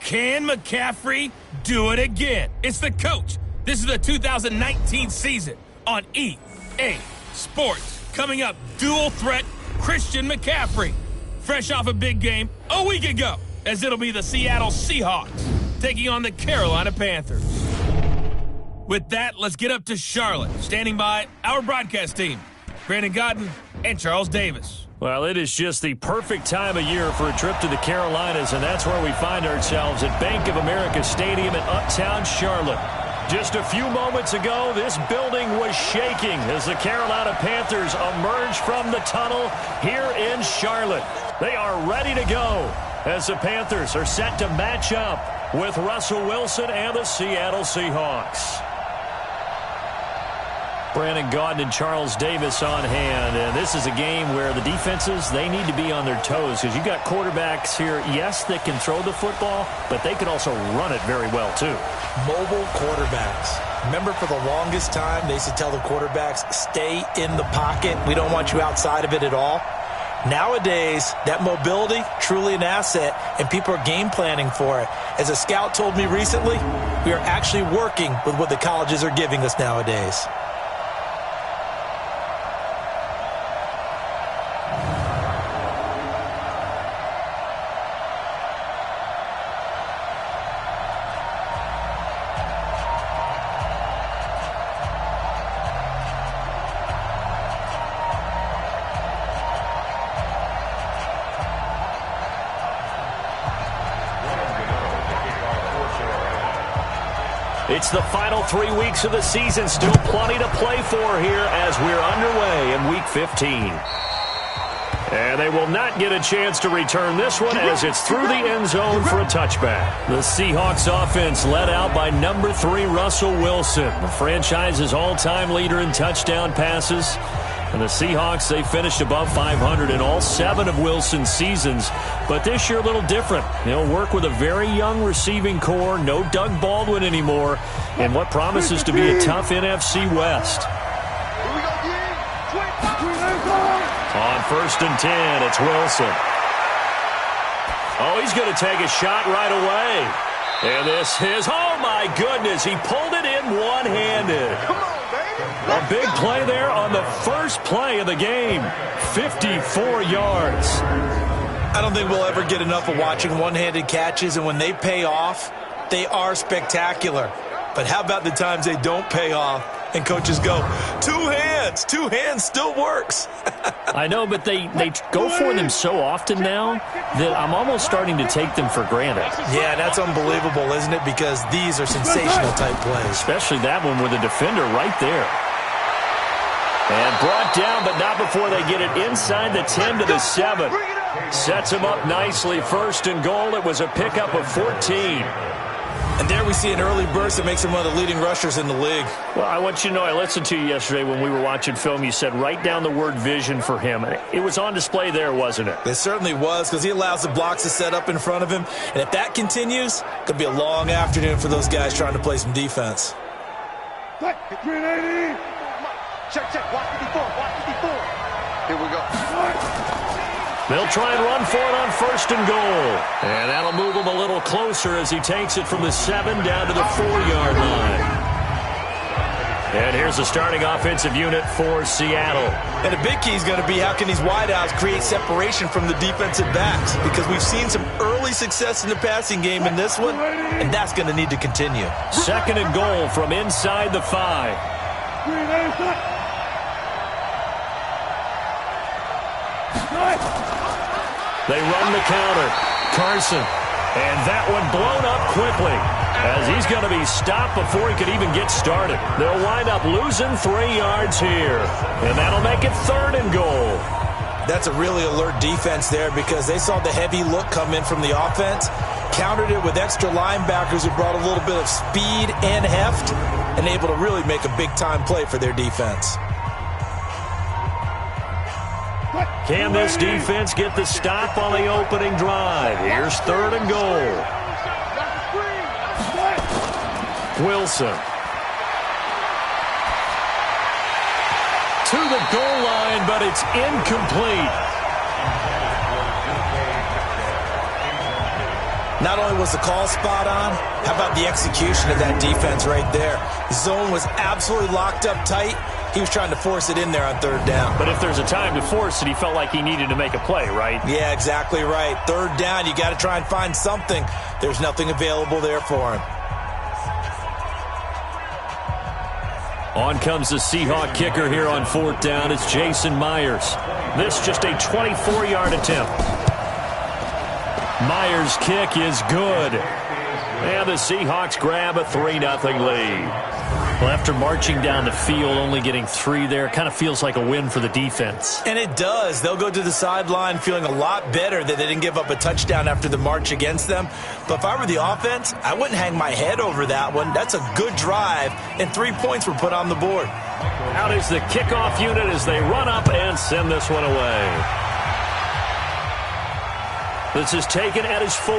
Can McCaffrey do it again? It's the coach. This is the 2019 season on EA Sports. Coming up, dual threat Christian McCaffrey. Fresh off a big game a week ago, as it'll be the Seattle Seahawks taking on the Carolina Panthers. With that, let's get up to Charlotte. Standing by, our broadcast team, Brandon Godden and Charles Davis. Well, it is just the perfect time of year for a trip to the Carolinas, and that's where we find ourselves at Bank of America Stadium in Uptown Charlotte. Just a few moments ago, this building was shaking as the Carolina Panthers emerged from the tunnel here in Charlotte. They are ready to go as the Panthers are set to match up with Russell Wilson and the Seattle Seahawks. Brandon Gaudin and Charles Davis on hand, and this is a game where the defenses, they need to be on their toes because you've got quarterbacks here, yes, that can throw the football, but they can also run it very well too. Mobile quarterbacks. Remember, for the longest time, they used to tell the quarterbacks, stay in the pocket. We don't want you outside of it at all. Nowadays, that mobility, truly an asset, and people are game planning for it. As a scout told me recently, we are actually working with what the colleges are giving us nowadays. It's the final 3 weeks of the season. Still plenty to play for here as we're underway in Week 15. And they will not get a chance to return this one as it's through the end zone for a touchback. The Seahawks offense led out by number 3, Russell Wilson, the franchise's all-time leader in touchdown passes. And the Seahawks, they finished above 500 in all 7 of Wilson's seasons. But this year a little different. They'll work with a very young receiving core, no Doug Baldwin anymore, and what promises to be a tough NFC West. On 1st and 10, it's Wilson. Oh, he's going to take a shot right away. And this is, oh my goodness, he pulled it in one-handed. A big play there on the first play of the game. 54 yards. I don't think we'll ever get enough of watching one-handed catches, and when they pay off, they are spectacular. But how about the times they don't pay off and coaches go, two hands still works. I know, but they go for them so often now that I'm almost starting to take them for granted. Yeah, that's unbelievable, isn't it? Because these are sensational type plays. Especially that one with a defender right there. And brought down, but not before they get it inside the 10 to the 7. Sets him up nicely. 1st and goal. It was a pickup of 14. And there we see an early burst that makes him one of the leading rushers in the league. Well, I want you to know, I listened to you yesterday when we were watching film. You said write down the word vision for him. It was on display there, wasn't it? It certainly was, because he allows the blocks to set up in front of him. And if that continues, it could be a long afternoon for those guys trying to play some defense. Check. Watch 54. Here we go. They'll try and run for it on 1st and goal. And that'll move him a little closer as he takes it from the 7 down to the 4-yard line. And here's the starting offensive unit for Seattle. And a big key is going to be how can these wideouts create separation from the defensive backs, because we've seen some early success in the passing game in this one, and that's going to need to continue. 2nd and goal from inside the 5. They run the counter. Carson. And that one blown up quickly as he's going to be stopped before he could even get started. They'll wind up losing 3 yards here. And that'll make it 3rd and goal. That's a really alert defense there, because they saw the heavy look come in from the offense, countered it with extra linebackers who brought a little bit of speed and heft, and able to really make a big-time play for their defense. Can this defense get the stop on the opening drive? Here's 3rd and goal. Wilson. To the goal line, but it's incomplete. Not only was the call spot on, how about the execution of that defense right there? The zone was absolutely locked up tight. He was trying to force it in there on third down. But if there's a time to force it, he felt like he needed to make a play, right? Yeah, exactly right. Third down, you got to try and find something. There's nothing available there for him. On comes the Seahawk kicker here on fourth down. It's Jason Myers. This just a 24-yard attempt. Myers' kick is good. And the Seahawks grab a 3-0 lead. Well, after marching down the field, only getting 3 there, kind of feels like a win for the defense. And it does. They'll go to the sideline feeling a lot better that they didn't give up a touchdown after the march against them. But if I were the offense, I wouldn't hang my head over that one. That's a good drive, and 3 points were put on the board. Out is the kickoff unit as they run up and send this one away. This is taken at his 4.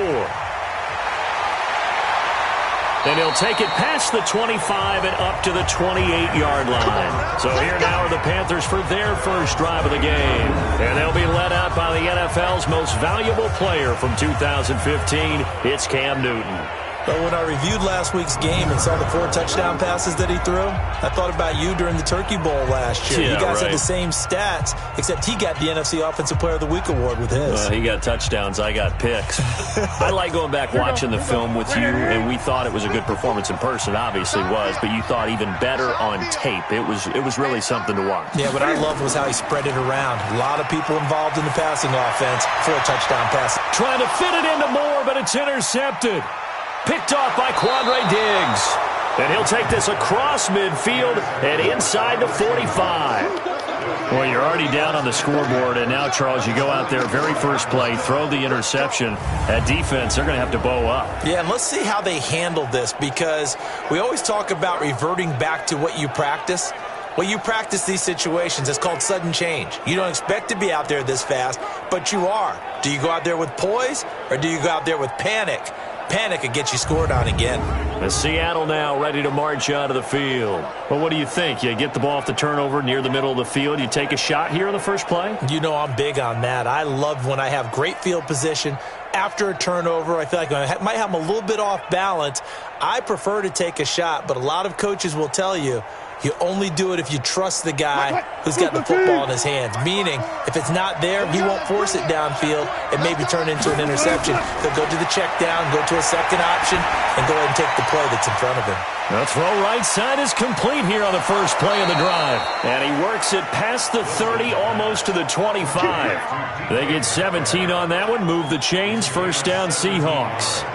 And he'll take it past the 25 and up to the 28-yard line. So here now are the Panthers for their first drive of the game. And they'll be led out by the NFL's most valuable player from 2015. It's Cam Newton. But when I reviewed last week's game and saw the 4 touchdown passes that he threw, I thought about you during the Turkey Bowl last year. Yeah, you guys right. had the same stats, except he got the NFC Offensive Player of the Week award with his. He got touchdowns. I got picks. I like going back watching the film with you, and we thought it was a good performance in person. Obviously was, but you thought even better on tape. It was really something to watch. Yeah, what I loved was how he spread it around. A lot of people involved in the passing offense. 4 touchdown passes. Trying to fit it into Moore, but it's intercepted. Picked off by Quandre Diggs. And he'll take this across midfield and inside the 45. Well, you're already down on the scoreboard, and now, Charles, you go out there, very first play, throw the interception. At defense, they're going to have to bow up. Yeah, and let's see how they handle this, because we always talk about reverting back to what you practice. Well, you practice these situations. It's called sudden change. You don't expect to be out there this fast, but you are. Do you go out there with poise, or do you go out there with panic? Panic and get you scored on again. And Seattle now ready to march out of the field. Well, what do you think? You get the ball off the turnover near the middle of the field. You take a shot here on the first play? You know I'm big on that. I love when I have great field position. After a turnover, I feel like I might have them a little bit off balance. I prefer to take a shot, but a lot of coaches will tell you, you only do it if you trust the guy who's got the football in his hands. Meaning, if it's not there, he won't force it downfield and maybe turn into an interception. He'll go to the check down, go to a second option, and go ahead and take the play that's in front of him. The throw right side is complete here on the first play of the drive. And he works it past the 30, almost to the 25. They get 17 on that one, move the chains, first down Seahawks.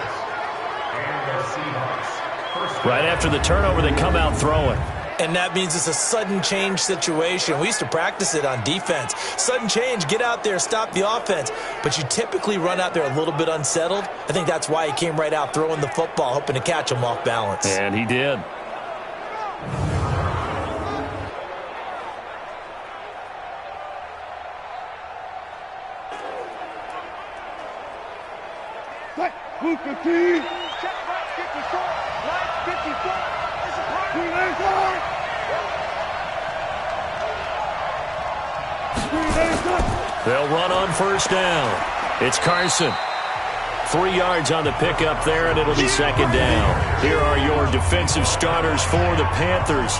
Right after the turnover, they come out throwing. And that means it's a sudden change situation. We used to practice it on defense. Sudden change, get out there, stop the offense. But you typically run out there a little bit unsettled. I think that's why he came right out throwing the football, hoping to catch him off balance. And he did. W15. Check right 54. Right 54. They'll run on first down. It's Carson. 3 yards on the pickup there, and it'll be second down. Here are your defensive starters for the Panthers.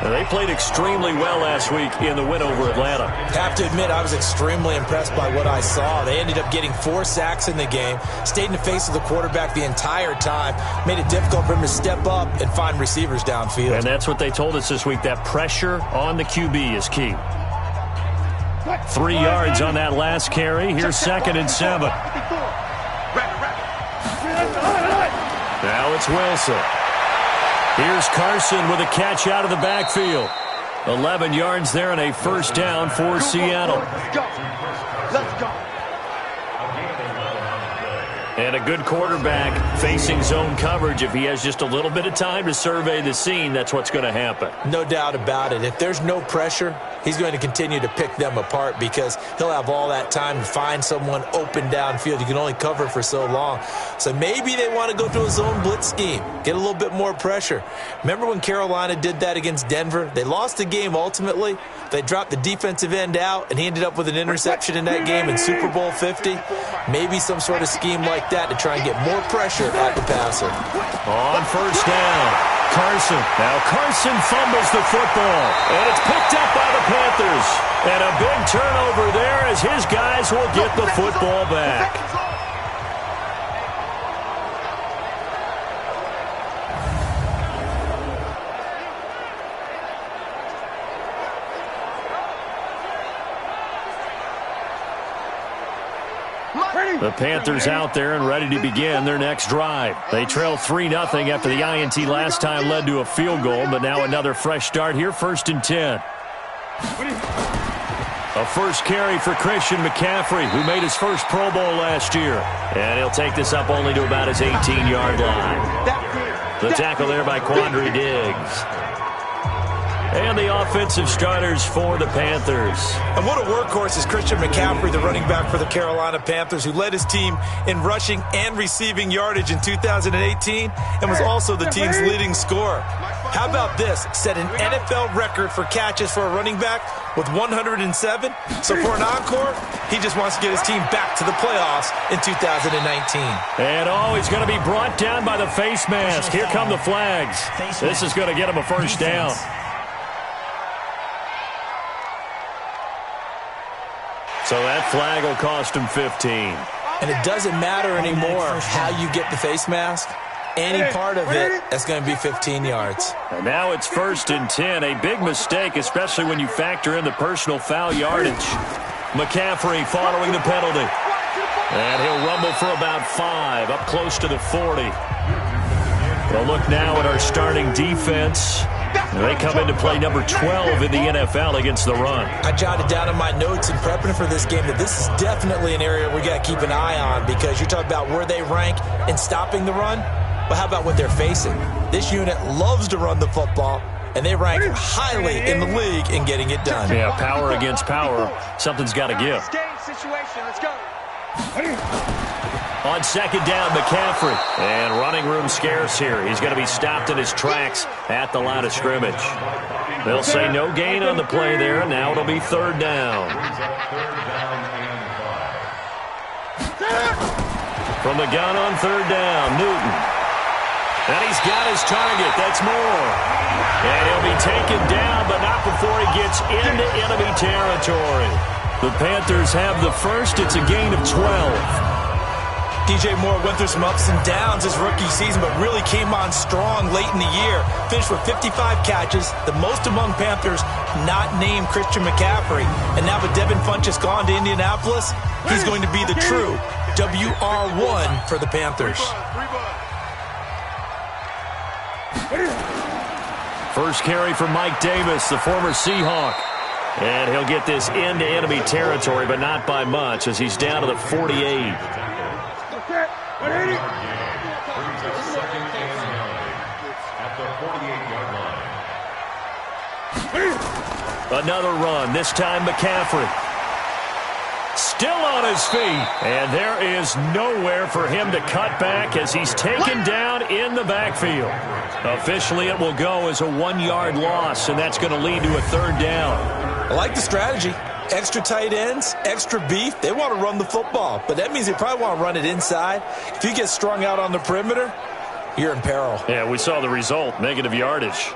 They played extremely well last week in the win over Atlanta. Have to admit, I was extremely impressed by what I saw. They ended up getting 4 sacks in the game, stayed in the face of the quarterback the entire time, made it difficult for him to step up and find receivers downfield. And that's what they told us this week, that pressure on the QB is key. 3 yards on that last carry. Here's second and 7. Now it's Wilson. Here's Carson with a catch out of the backfield. 11 yards there and a first down for Seattle. Let's go. And a good quarterback facing zone coverage. If he has just a little bit of time to survey the scene, that's what's going to happen. No doubt about it. If there's no pressure, he's going to continue to pick them apart because he'll have all that time to find someone open downfield. You can only cover for so long. So maybe they want to go to a zone blitz scheme, get a little bit more pressure. Remember when Carolina did that against Denver? They lost the game ultimately. They dropped the defensive end out, and he ended up with an interception in that game in Super Bowl 50. Maybe some sort of scheme like that to try and get more pressure at the passer. On first down, Carson. Now Carson fumbles the football, and it's picked up by the Panthers. And a big turnover there as his guys will get the football back. The Panthers out there and ready to begin their next drive. They trail 3-0 after the INT last time led to a field goal, but now another fresh start here, 1st and 10. A first carry for Christian McCaffrey, who made his first Pro Bowl last year. And he'll take this up only to about his 18-yard line. The tackle there by Quandre Diggs. And the offensive starters for the Panthers. And what a workhorse is Christian McCaffrey, the running back for the Carolina Panthers, who led his team in rushing and receiving yardage in 2018 and was also the team's leading scorer. How about this? Set an NFL record for catches for a running back with 107. So for an encore, he just wants to get his team back to the playoffs in 2019. And he's going to be brought down by the face mask. Here come the flags. This is going to get him a first down. So that flag will cost him 15. And it doesn't matter anymore how you get the face mask. Any part of it, that's going to be 15 yards. And now it's 1st and 10. A big mistake, especially when you factor in the personal foul yardage. McCaffrey following the penalty. And he'll rumble for about 5, up close to the 40. We'll look now at our starting defense. They come into play number 12 in the NFL against the run. I jotted down in my notes in prepping for this game that this is definitely an area we got to keep an eye on because you're talking about where they rank in stopping the run. But how about what they're facing? This unit loves to run the football, and they rank highly in the league in getting it done. Yeah, power against power. Something's got to give. Let's go. On 2nd down, McCaffrey. And running room scarce here. He's going to be stopped in his tracks at the line of scrimmage. They'll say no gain on the play there. Now it'll be 3rd down. From the gun on 3rd down, Newton. And he's got his target. That's Moore. And he'll be taken down, but not before he gets into enemy territory. The Panthers have the first. It's a gain of 12. DJ Moore went through some ups and downs his rookie season, but really came on strong late in the year. Finished with 55 catches, the most among Panthers not named Christian McCaffrey. And now with Devin Funchess gone to Indianapolis, he's going to be the true WR1 for the Panthers. First carry for Mike Davis, the former Seahawk. And he'll get this into enemy territory, but not by much as he's down to the 48. Another run, this time McCaffrey. Still on his feet, and there is nowhere for him to cut back as he's taken down in the backfield. Officially, it will go as a 1-yard loss, and that's going to lead to a 3rd down. I like the strategy. Extra tight ends, extra beef. They want to run the football, but that means they probably want to run it inside. If you get strung out on the perimeter, you're in peril. Yeah, we saw the result, negative yardage.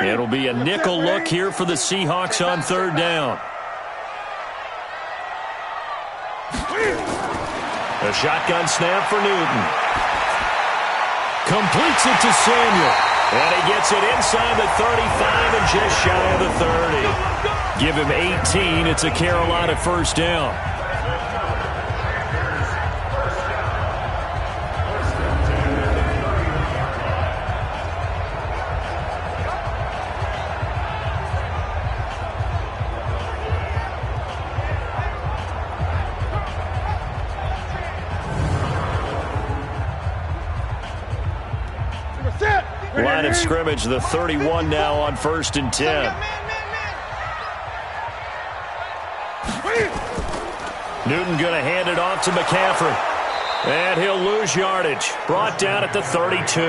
It'll be a nickel look here for the Seahawks on 3rd down. A shotgun snap for Newton. Completes it to Samuel. And he gets it inside the 35 and just shy of the 30. Give him 18. It's a Carolina first down. Set. scrimmage, the 31 now on 1st and 10. Newton going to hand it off to McCaffrey. And he'll lose yardage. Brought down at the 32.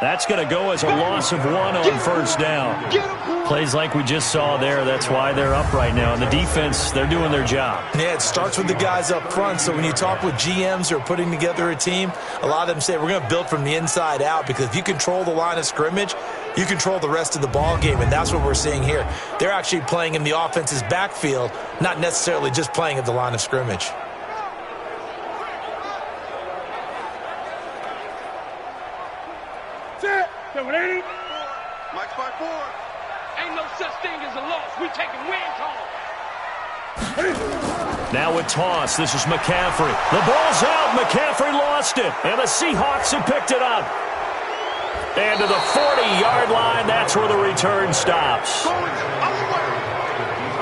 That's going to go as a loss of 1 on 1st down. Plays like we just saw there. That's why they're up right now. And the defense, they're doing their job. Yeah, it starts with the guys up front. So when you talk with GMs who are putting together a team, a lot of them say we're going to build from the inside out, because if you control the line of scrimmage, you control the rest of the ball game, and that's what we're seeing here. They're actually playing in the offense's backfield, not necessarily just playing at the line of scrimmage. Mike's by 4. Ain't no such thing as a loss. We taking wins home. Now a toss. This is McCaffrey. The ball's out. McCaffrey lost it. And the Seahawks have picked it up. And to the 40-yard line, that's where the return stops.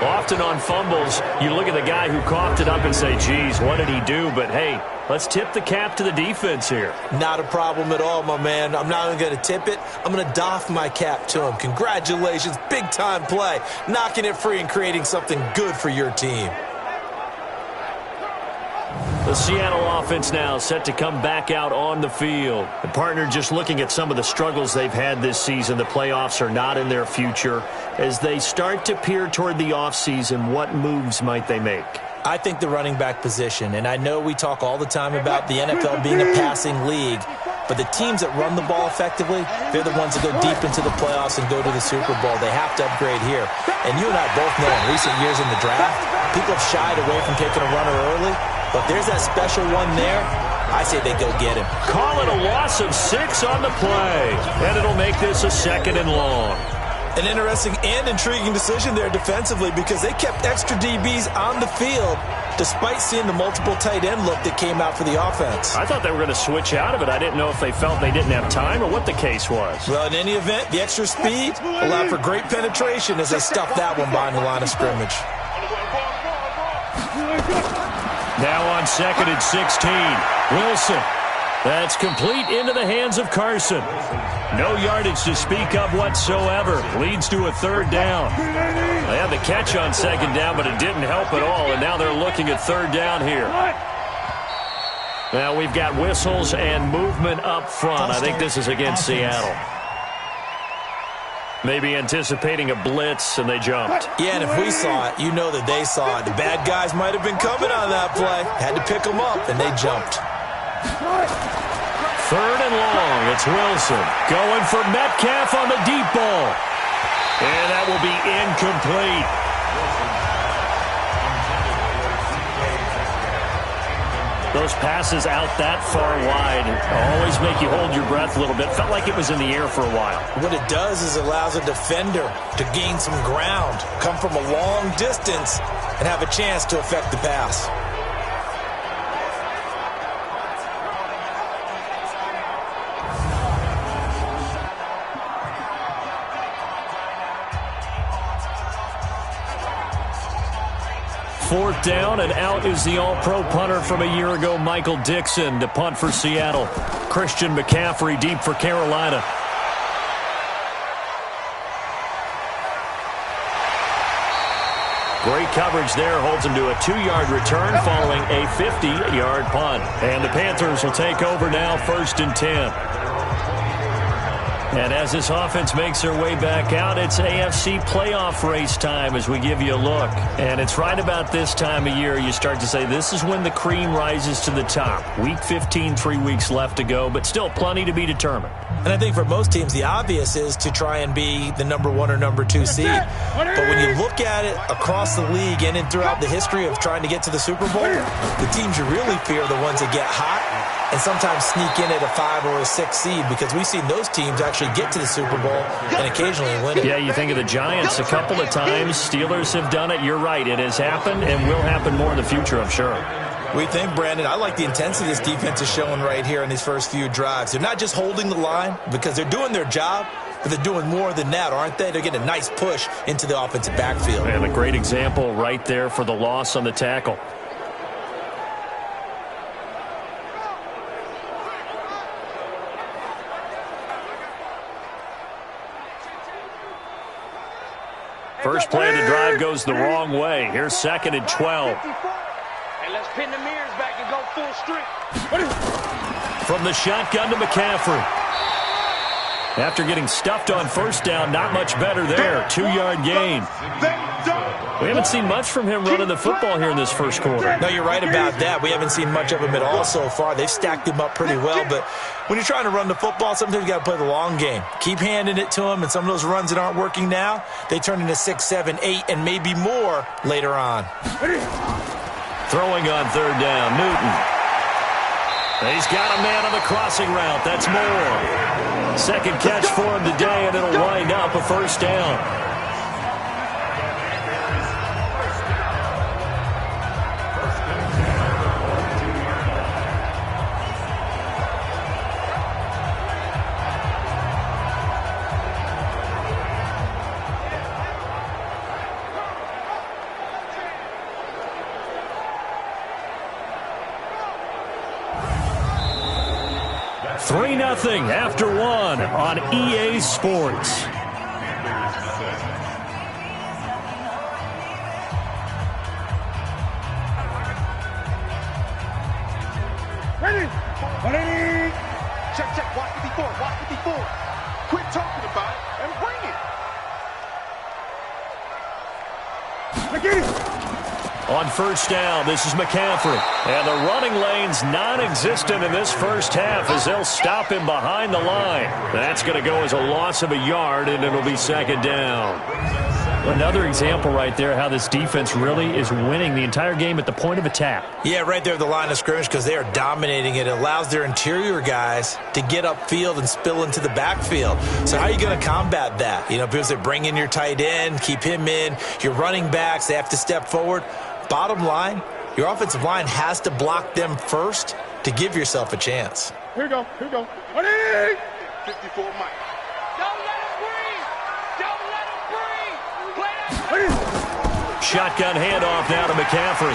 Often on fumbles, you look at the guy who coughed it up and say, geez, what did he do? But, hey, let's tip the cap to the defense here. Not a problem at all, my man. I'm not even going to tip it. I'm going to doff my cap to him. Congratulations. Big-time play. Knocking it free and creating something good for your team. The Seattle offense now set to come back out on the field. The partner just looking at some of the struggles they've had this season. The playoffs are not in their future. As they start to peer toward the offseason, what moves might they make? I think the running back position, and I know we talk all the time about the NFL being a passing league, but the teams that run the ball effectively, they're the ones that go deep into the playoffs and go to the Super Bowl. They have to upgrade here. And you and I both know in recent years in the draft, people have shied away from taking a runner early. But if there's that special one there, I say they go get him. Call it a loss of 6 on the play. And it'll make this a 2nd and long. An interesting and intriguing decision there defensively, because they kept extra DBs on the field despite seeing the multiple tight end look that came out for the offense. I thought they were going to switch out of it. I didn't know if they felt they didn't have time or what the case was. Well, in any event, the extra speed allowed for great penetration as they stuffed that one behind the line of scrimmage. Now on 2nd and 16. Wilson. That's complete into the hands of Carson. No yardage to speak of whatsoever. Leads to a 3rd down. They had the catch on 2nd down, but it didn't help at all, and now they're looking at 3rd down here. Now we've got whistles and movement up front. I think this is against Seattle. Maybe anticipating a blitz, and they jumped. Yeah, and if we saw it, you know that they saw it. The bad guys might have been coming on that play. Had to pick them up, and they jumped. 3rd and long. It's Wilson going for Metcalf on the deep ball. And that will be incomplete. Those passes out that far wide always make you hold your breath a little bit. Felt like it was in the air for a while. What it does is it allows a defender to gain some ground, come from a long distance, and have a chance to affect the pass. Fourth down, and out is the all-pro punter from a year ago, Michael Dixon, to punt for Seattle. Christian McCaffrey deep for Carolina. Great coverage there, holds him to a 2-yard return following a 50-yard punt. And the Panthers will take over now, 1st and 10. And as this offense makes their way back out, it's AFC playoff race time as we give you a look. And it's right about this time of year you start to say this is when the cream rises to the top. Week 15, 3 weeks left to go, but still plenty to be determined. And I think for most teams, the obvious is to try and be the number 1 or number 2 seed. But when you look at it across the league and throughout the history of trying to get to the Super Bowl, the teams you really fear are the ones that get hot and sometimes sneak in at a 5 or a 6 seed, because we've seen those teams actually get to the Super Bowl and occasionally win it. Yeah, you think of the Giants a couple of times. Steelers have done it. You're right. It has happened and will happen more in the future, I'm sure. We think, Brandon, I like the intensity this defense is showing right here in these first few drives. They're not just holding the line because they're doing their job, but they're doing more than that, aren't they? They're getting a nice push into the offensive backfield. And a great example right there for the loss on the tackle. First play of the drive goes the wrong way. Here's 2nd and 12. And let's pin the mirrors back and go full strength. From the shotgun to McCaffrey. After getting stuffed on first down, not much better there. 2-yard gain. We haven't seen much from him running the football here in this first quarter. No, you're right about that. We haven't seen much of him at all so far. They've stacked him up pretty well, but when you're trying to run the football, sometimes you got to play the long game. Keep handing it to him, and some of those runs that aren't working now, they turn into 6, 7, 8, and maybe more later on. Throwing on 3rd down, Newton. He's got a man on the crossing route. That's Moore. Second catch for him today, and it'll wind up a first down. Nothing after 1 on EA Sports. Ready? Ready? Check, check. Watch 54. Watch 54. Quit talking about it and bring it. Look at it. On first down, this is McCaffrey. And the running lane's non-existent in this first half as they'll stop him behind the line. That's going to go as a loss of a yard, and it'll be 2nd down. Another example right there how this defense really is winning the entire game at the point of attack. Yeah, right there at the line of scrimmage because they are dominating it. It allows their interior guys to get upfield and spill into the backfield. So how are you going to combat that? You know, because they bring in your tight end, keep him in. Your running backs, they have to step forward. Bottom line, your offensive line has to block them first to give yourself a chance. Here we go. Here we go. Ready? 54 Mike. Don't let him breathe. Don't let him breathe. Play that. Shotgun handoff now to McCaffrey.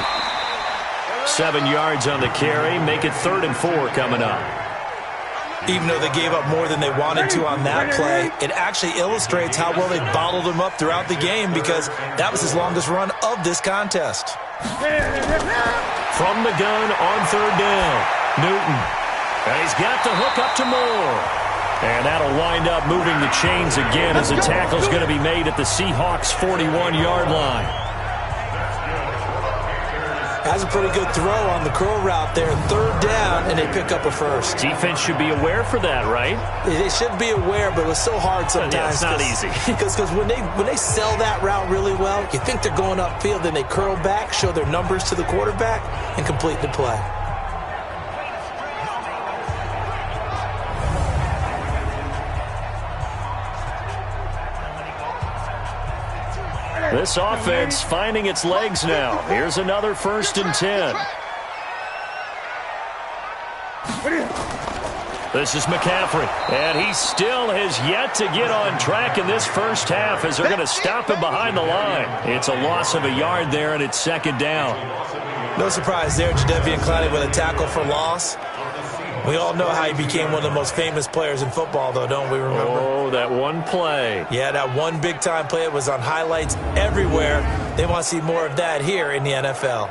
7 yards on the carry. Make it 3rd and 4 coming up. Even though they gave up more than they wanted to on that play, it actually illustrates how well they bottled him up throughout the game because that was his longest run of this contest. From the gun on 3rd down, Newton. And he's got the hook up to Moore. And that'll wind up moving the chains again as the tackle's going to be made at the Seahawks' 41-yard line. Has a pretty good throw on the curl route there. 3rd down, and they pick up a first. Defense should be aware for that, right? They should be aware, but it was so hard sometimes. Yeah, it's not easy. Because when they sell that route really well, you think they're going upfield, then they curl back, show their numbers to the quarterback, and complete the play. This offense finding its legs now. Here's another 1st and 10. This is McCaffrey, and he still has yet to get on track in this first half as they're going to stop him behind the line. It's a loss of a yard there, and it's 2nd down. No surprise there, Jadeveon Clowney with a tackle for loss. We all know how he became one of the most famous players in football, though, don't we remember? Oh, that one play. Yeah, that one big-time play. It was on highlights everywhere. They want to see more of that here in the NFL.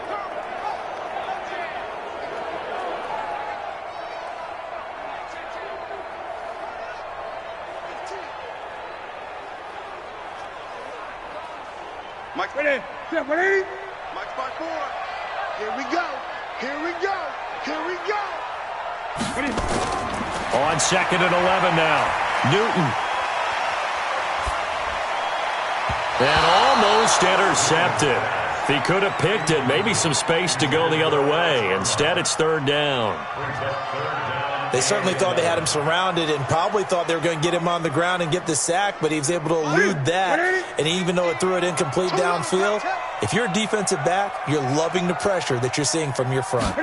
Mike's ready. Step ready. Mike's by 4. Here we go. Here we go. Here we go. Ready. On 2nd and 11 now. Newton. And almost intercepted. If he could have picked it, maybe some space to go the other way. Instead, it's 3rd down. They certainly thought they had him surrounded and probably thought they were going to get him on the ground and get the sack, but he was able to elude that. And even though it threw it incomplete downfield, if you're a defensive back, you're loving the pressure that you're seeing from your front.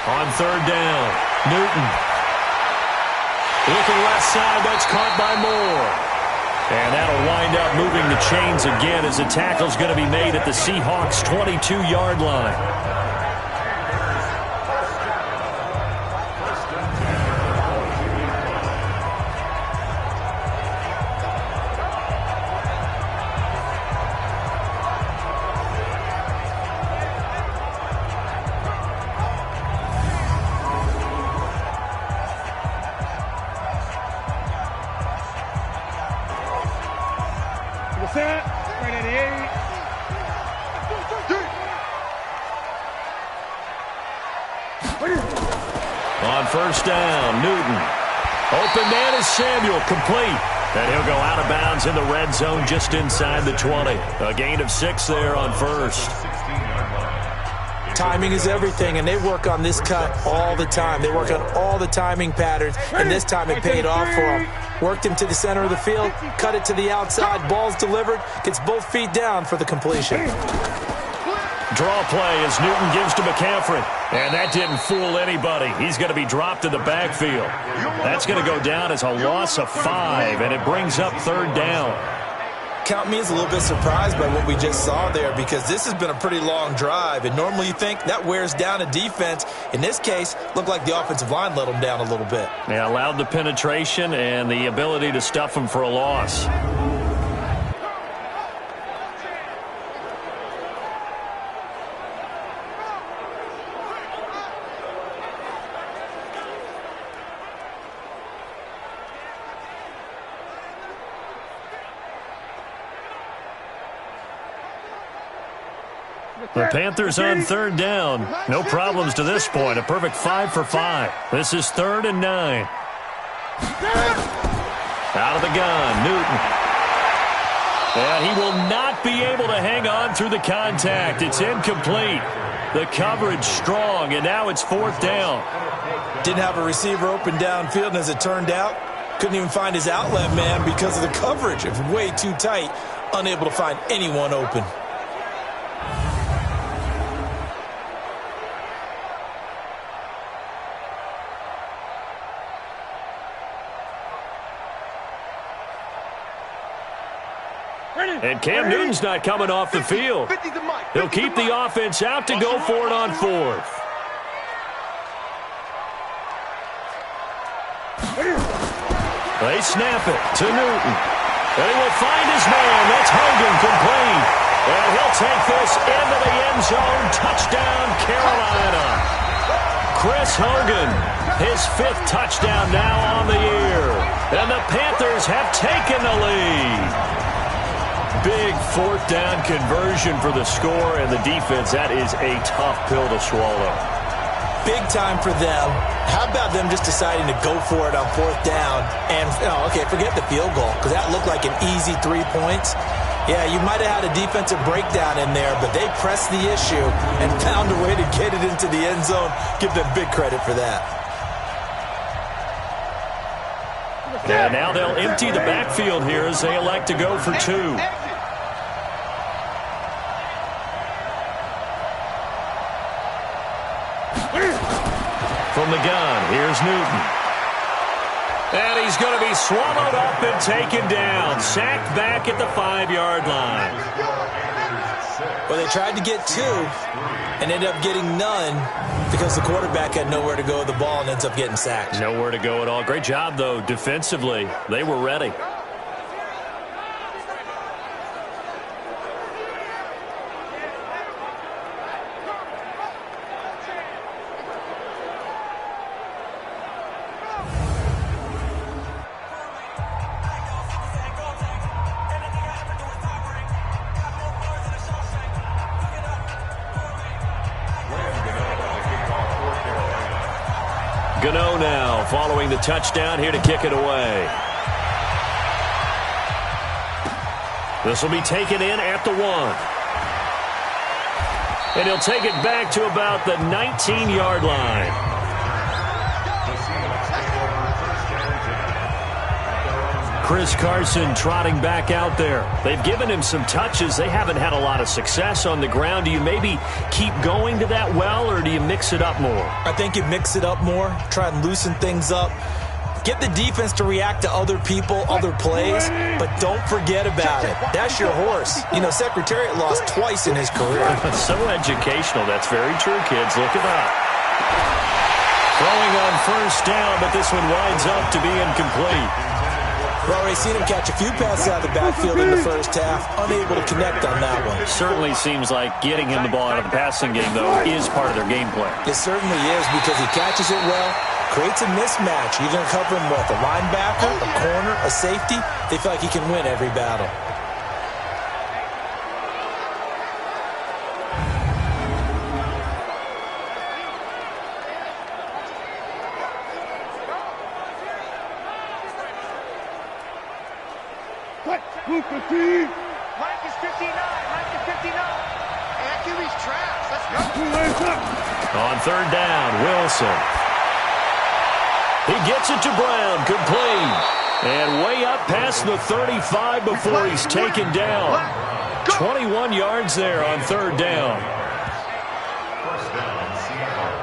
On 3rd down, Newton. Looking left side, that's caught by Moore. And that'll wind up moving the chains again as the tackle's going to be made at the Seahawks' 22-yard line. first down. Newton. Open man is Samuel, complete. And he'll go out of bounds in the red zone just inside the 20. A gain of 6 there on first. Timing is everything, and they work on this cut all the time. They work on all the timing patterns, and this time it paid off for them. Worked him to the center of the field, cut it to the outside, ball's delivered, gets both feet down for the completion. Draw play as Newton gives to McCaffrey. And that didn't fool anybody. He's going to be dropped in the backfield. That's going to go down as a loss of 5, and it brings up third down. Count me as a little bit surprised by what we just saw there, because this has been a pretty long drive, and normally you think that wears down a defense. In this case, looked like the offensive line let them down a little bit. Yeah, allowed the penetration and the ability to stuff them for a loss. The Panthers on third down. No problems to this point. A perfect 5 for 5. This is 3rd and 9. Out of the gun, Newton. And he will not be able to hang on through the contact. It's incomplete. The coverage strong, and now it's 4th down. Didn't have a receiver open downfield, and as it turned out, couldn't even find his outlet man because of the coverage. It was way too tight, unable to find anyone open. And Cam Newton's not coming off the field. He'll keep the offense out to go for it on 4th. They snap it to Newton. And he will find his man. That's Hogan, complete. And he'll take this into the end zone. Touchdown, Carolina. Chris Hogan, his 5th touchdown now on the year. And the Panthers have taken the lead. Big 4th down conversion for the score, and the defense, that is a tough pill to swallow. Big time for them. How about them just deciding to go for it on 4th down? And, okay, forget the field goal, because that looked like an easy 3 points. Yeah, you might have had a defensive breakdown in there, but they pressed the issue and found a way to get it into the end zone. Give them big credit for that. And now they'll empty the backfield here as they elect to go for 2. From the gun, here's Newton. And he's going to be swallowed up and taken down. Sacked back at the 5-yard line. Well, they tried to get 2 and ended up getting none because the quarterback had nowhere to go with the ball and ends up getting sacked. Nowhere to go at all. Great job, though, defensively. They were ready. Gano now following the touchdown here to kick it away. This will be taken in at the 1. And he'll take it back to about the 19-yard line. Chris Carson trotting back out there. They've given him some touches. They haven't had a lot of success on the ground. Do you maybe keep going to that well, or do you mix it up more? I think you mix it up more, try and loosen things up. Get the defense to react to other people, other plays, but don't forget about it. That's your horse. You know, Secretariat lost twice in his career. So educational. That's very true, kids. Look it up. Throwing on first down, but this one winds up to be incomplete. We've already seen him catch a few passes out of the backfield in the first half, unable to connect on that one. Certainly seems like getting him the ball out of the passing game, though, is part of their game plan. It certainly is, because he catches it well, creates a mismatch. You're going to cover him with a linebacker, a corner, a safety. They feel like he can win every battle. 2-15. Mike is 59. Mike is 59. Hey, QB's trash. Let's go. 2 lanes up. On third down, Wilson. He gets it to Brown, complete. And way up past the 35 before he's taken down. 21 yards there on third down.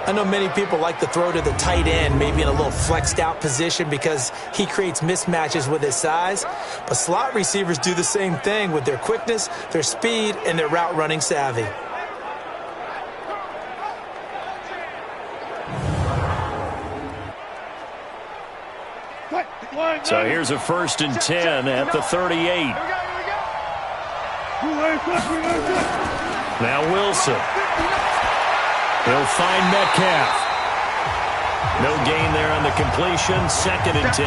I know many people like to throw to the tight end, maybe in a little flexed out position because he creates mismatches with his size. But slot receivers do the same thing with their quickness, their speed, and their route running savvy. So here's a 1st and 10 at the 38. Now Wilson. He'll find Metcalf. No gain there on the completion. 2nd and 10.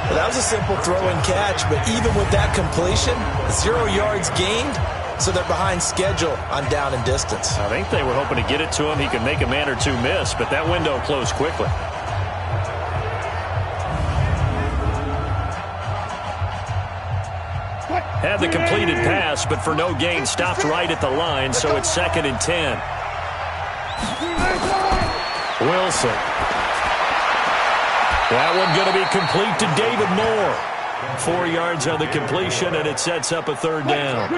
Well, that was a simple throw and catch, but even with that completion, 0 yards gained, so they're behind schedule on down and distance. I think they were hoping to get it to him. He could make a man or two miss, but that window closed quickly. Had the completed pass, but for no gain, stopped right at the line, so it's 2nd and 10. Wilson. That one going to be complete to David Moore. 4 yards on the completion, and it sets up a third down.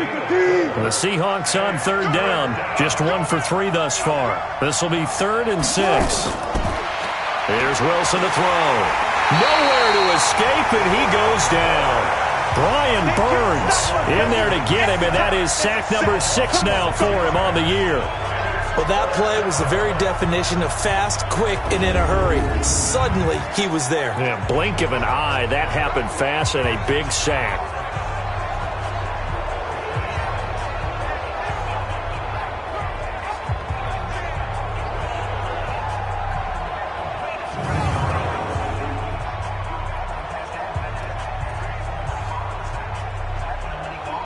The Seahawks on third down, just 1 for 3 thus far. This will be 3rd and 6. Here's Wilson to throw. Nowhere to escape, and he goes down. Brian Burns in there to get him, and that is sack number 6 now for him on the year. Well, that play was the very definition of fast, quick, and in a hurry. Suddenly, he was there. Yeah, blink of an eye, that happened fast, and a big sack.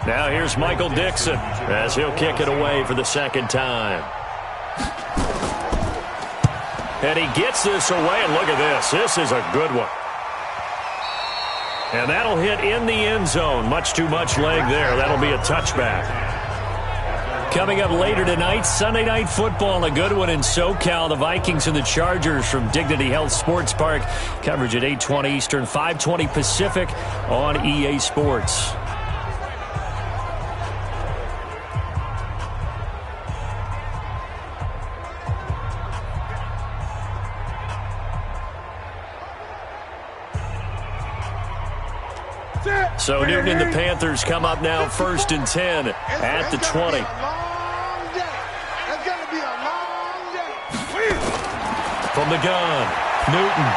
Now here's Michael Dixon as he'll kick it away for the 2nd time. And he gets this away, and look at this. This is a good one. And that'll hit in the end zone. Much too much leg there. That'll be a touchback. Coming up later tonight, Sunday Night Football, a good one in SoCal. The Vikings and the Chargers from Dignity Health Sports Park. Coverage at 8:20 Eastern, 5:20 Pacific on EA Sports. So Newton and the Panthers come up now 1st and 10 at the 20. From the gun, Newton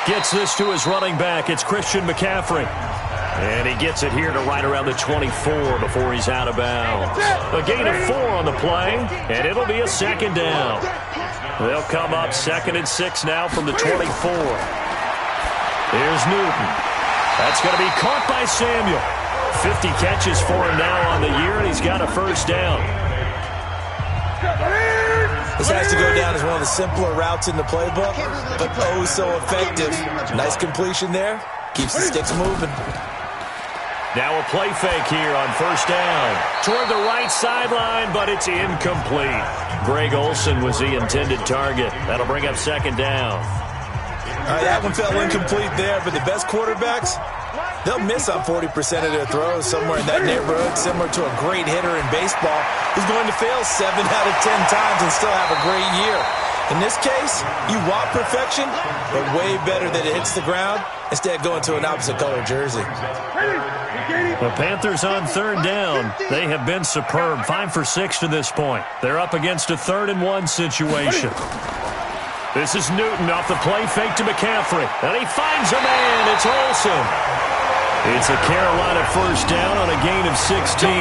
gets this to his running back. It's Christian McCaffrey. And he gets it here to right around the 24 before he's out of bounds. A gain of 4 on the play, and it'll be a 2nd down. They'll come up 2nd and 6 now from the 24. Here's Newton. That's going to be caught by Samuel. 50 catches for him now on the year, and he's got a 1st down. This has to go down as one of the simpler routes in the playbook, but oh so effective. Nice completion there. Keeps the sticks moving. Now a play fake here on 1st down. Toward the right sideline, but it's incomplete. Greg Olsen was the intended target. That'll bring up 2nd down. All right, that one fell incomplete there, but the best quarterbacks, they'll miss on 40% of their throws somewhere in that neighborhood, similar to a great hitter in baseball who's going to fail 7 out of 10 times and still have a great year. In this case, you want perfection, but way better that it hits the ground instead of going to an opposite color jersey. The Panthers on 3rd down. They have been superb, 5 for 6 to this point. They're up against a 3rd and 1 situation. This is Newton off the play fake to McCaffrey. And he finds a man. It's Olsen. It's a Carolina 1st down on a gain of 16.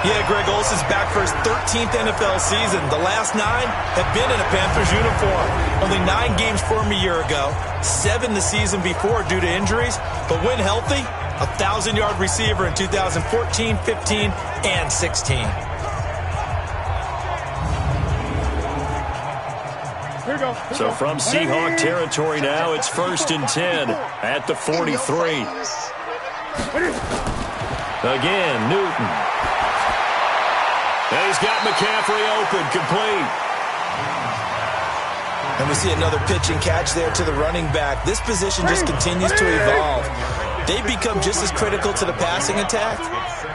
Yeah, Greg Olsen's back for his 13th NFL season. The last 9 have been in a Panthers uniform. Only 9 games for him a year ago, 7 the season before due to injuries. But when healthy, a 1,000-yard receiver in 2014, 15, and 16. So from Seahawk territory now, it's 1st and 10 at the 43. Again, Newton. And he's got McCaffrey open, complete. And we see another pitch and catch there to the running back. This position just continues to evolve. They become just as critical to the passing attack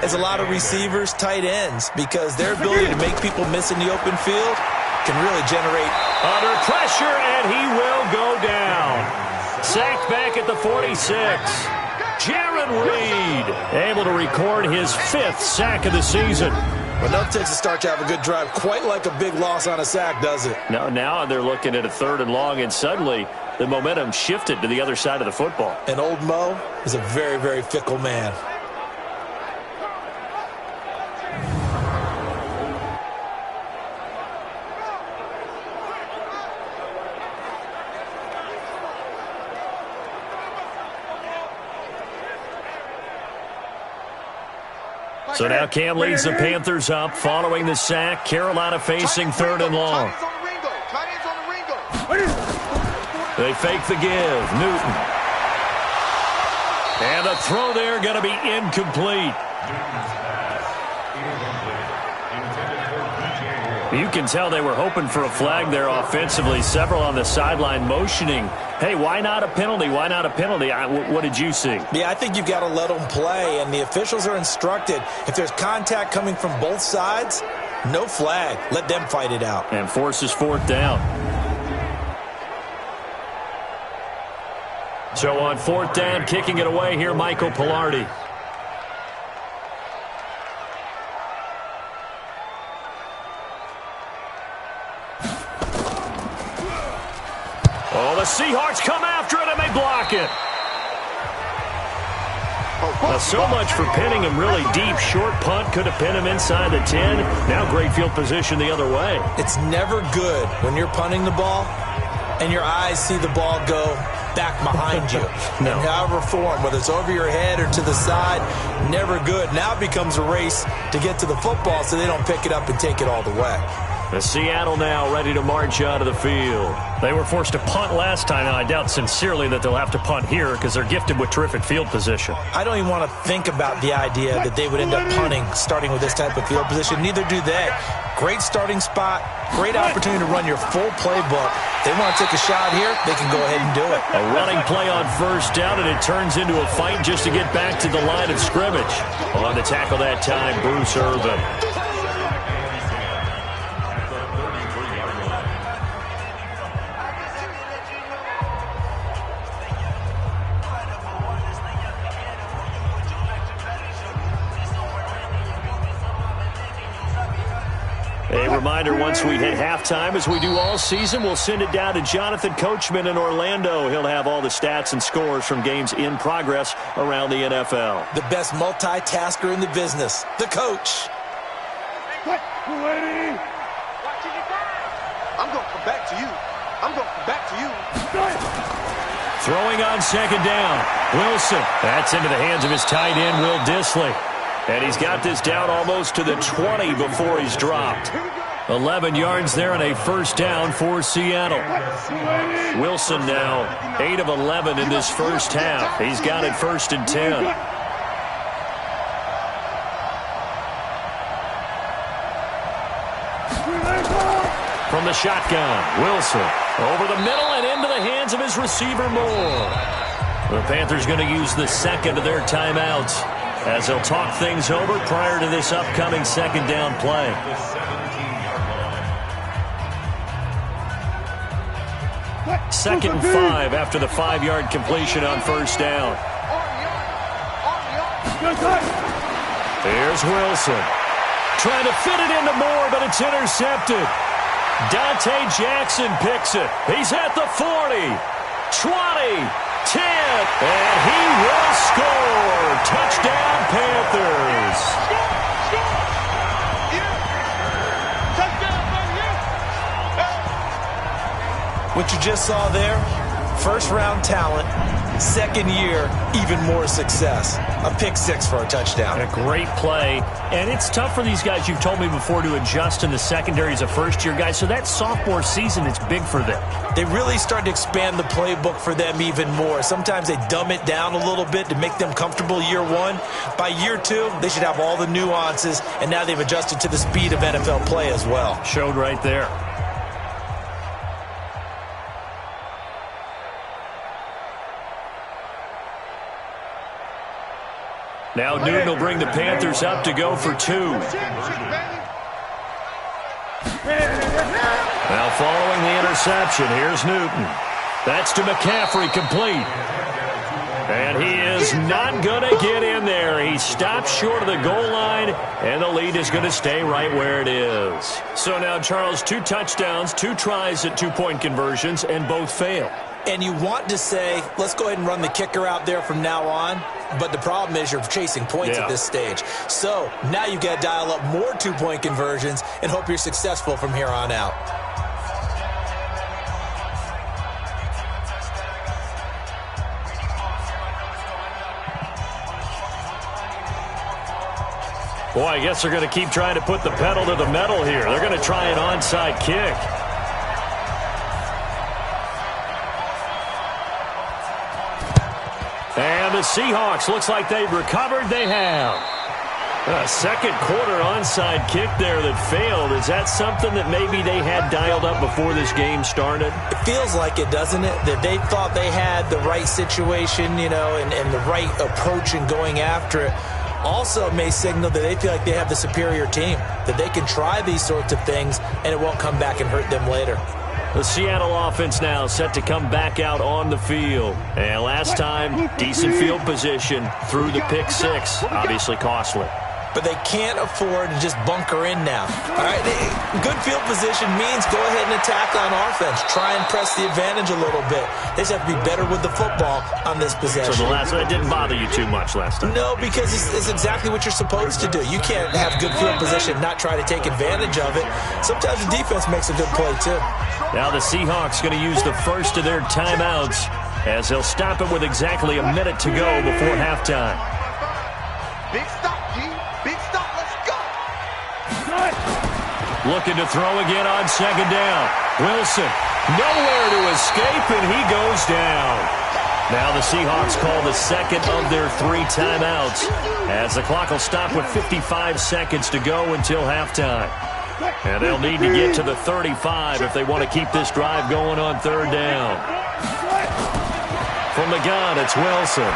as a lot of receivers, tight ends, because their ability to make people miss in the open field can really generate. Under pressure, and he will go down. Sacked back at the 46. Jaron Reed able to record his 5th sack of the season. Enough takes to start to have a good drive. Quite like a big loss on a sack, does it? No, now they're looking at a 3rd and long, and suddenly the momentum shifted to the other side of the football. And old Mo is a very, very fickle man. So now Cam leads the Panthers up following the sack. Carolina facing 3rd and long. They fake the give. Newton. And the throw there going to be incomplete. You can tell they were hoping for a flag there offensively. Several on the sideline motioning, hey, why not a penalty? Why not a penalty? What did you see? Yeah, I think you've got to let them play, and the officials are instructed, if there's contact coming from both sides, no flag. Let them fight it out. And forces 4th down. So on 4th down, kicking it away here, Michael Pilardi. Oh, the Seahawks come after it, and they block it. Now, so much for pinning him really deep. Short punt could have pinned him inside the 10. Now great field position the other way. It's never good when you're punting the ball and your eyes see the ball go back behind you. No. In however form, whether it's over your head or to the side, never good. Now it becomes a race to get to the football so they don't pick it up and take it all the way. The Seattle now ready to march out of the field. They were forced to punt last time. Now, I doubt sincerely that they'll have to punt here because they're gifted with terrific field position. I don't even want to think about the idea that they would end up punting starting with this type of field position. Neither do they. Great starting spot, great opportunity to run your full playbook. They want to take a shot here, they can go ahead and do it. A running play on 1st down, and it turns into a fight just to get back to the line of scrimmage. On the tackle that time, Bruce Irvin. A reminder, once we hit halftime, as we do all season, we'll send it down to Jonathan Coachman in Orlando. He'll have all the stats and scores from games in progress around the NFL. The best multitasker in the business, the coach. Ready? I'm going to come back to you. I'm going to come back to you. Throwing on 2nd down. Wilson. That's into the hands of his tight end, Will Dissly. And he's got this down almost to the 20 before he's dropped. 11 yards there and a 1st down for Seattle. Wilson now 8 of 11 in this 1st half. He's got it 1st and 10. From the shotgun, Wilson over the middle and into the hands of his receiver Moore. The Panthers going to use the 2nd of their timeouts as they'll talk things over prior to this upcoming 2nd down play. Second and 5 after the 5-yard completion on 1st down. Here's Wilson. Trying to fit it into Moore, but it's intercepted. Dante Jackson picks it. He's at the 40, 20, 10, and he will score. Touchdown, Panthers. What you just saw there, 1st-round talent, 2nd year, even more success. A pick six for a touchdown. A great play. And it's tough for these guys, you've told me before, to adjust in the secondary as a first-year guy. So that sophomore season, it's big for them. They really start to expand the playbook for them even more. Sometimes they dumb it down a little bit to make them comfortable year one. By year two, they should have all the nuances, and now they've adjusted to the speed of NFL play as well. Showed right there. Now Newton will bring the Panthers up to go for two. Now following the interception, here's Newton. That's to McCaffrey, complete. And he is not going to get in there. He stops short of the goal line, and the lead is going to stay right where it is. So now, Charles, 2 touchdowns, 2 tries at 2-point conversions, and both fail. And you want to say, let's go ahead and run the kicker out there from now on. But the problem is you're chasing points at this stage. So now you've got to dial up more 2-point conversions and hope you're successful from here on out. Boy, I guess they're going to keep trying to put the pedal to the metal here. They're going to try an onside kick. And the Seahawks, looks like they've recovered. They have. A second quarter onside kick there that failed. Is that something that maybe they had dialed up before this game started? It feels like it, doesn't it? That they thought they had the right situation, you know, and the right approach in going after it. Also may signal that they feel like they have the superior team, that they can try these sorts of things and it won't come back and hurt them later. The Seattle offense now set to come back out on the field. And last time, decent field position through the pick six. Obviously costly. But they can't afford to just bunker in now. All right, good field position means go ahead and attack on offense. Try and press the advantage a little bit. They just have to be better with the football on this possession. So that didn't bother you too much last time? No, because it's exactly what you're supposed to do. You can't have good field position, not try to take advantage of it. Sometimes the defense makes a good play, too. Now the Seahawks going to use the first of their timeouts as they'll stop it with exactly a minute to go before halftime. Big stop, G. Big stop. Let's go. Looking to throw again on second down. Wilson, nowhere to escape, and he goes down. Now the Seahawks call the second of their 3 timeouts as the clock will stop with 55 seconds to go until halftime. And they'll need to get to the 35 if they want to keep this drive going on third down. From the gun, it's Wilson.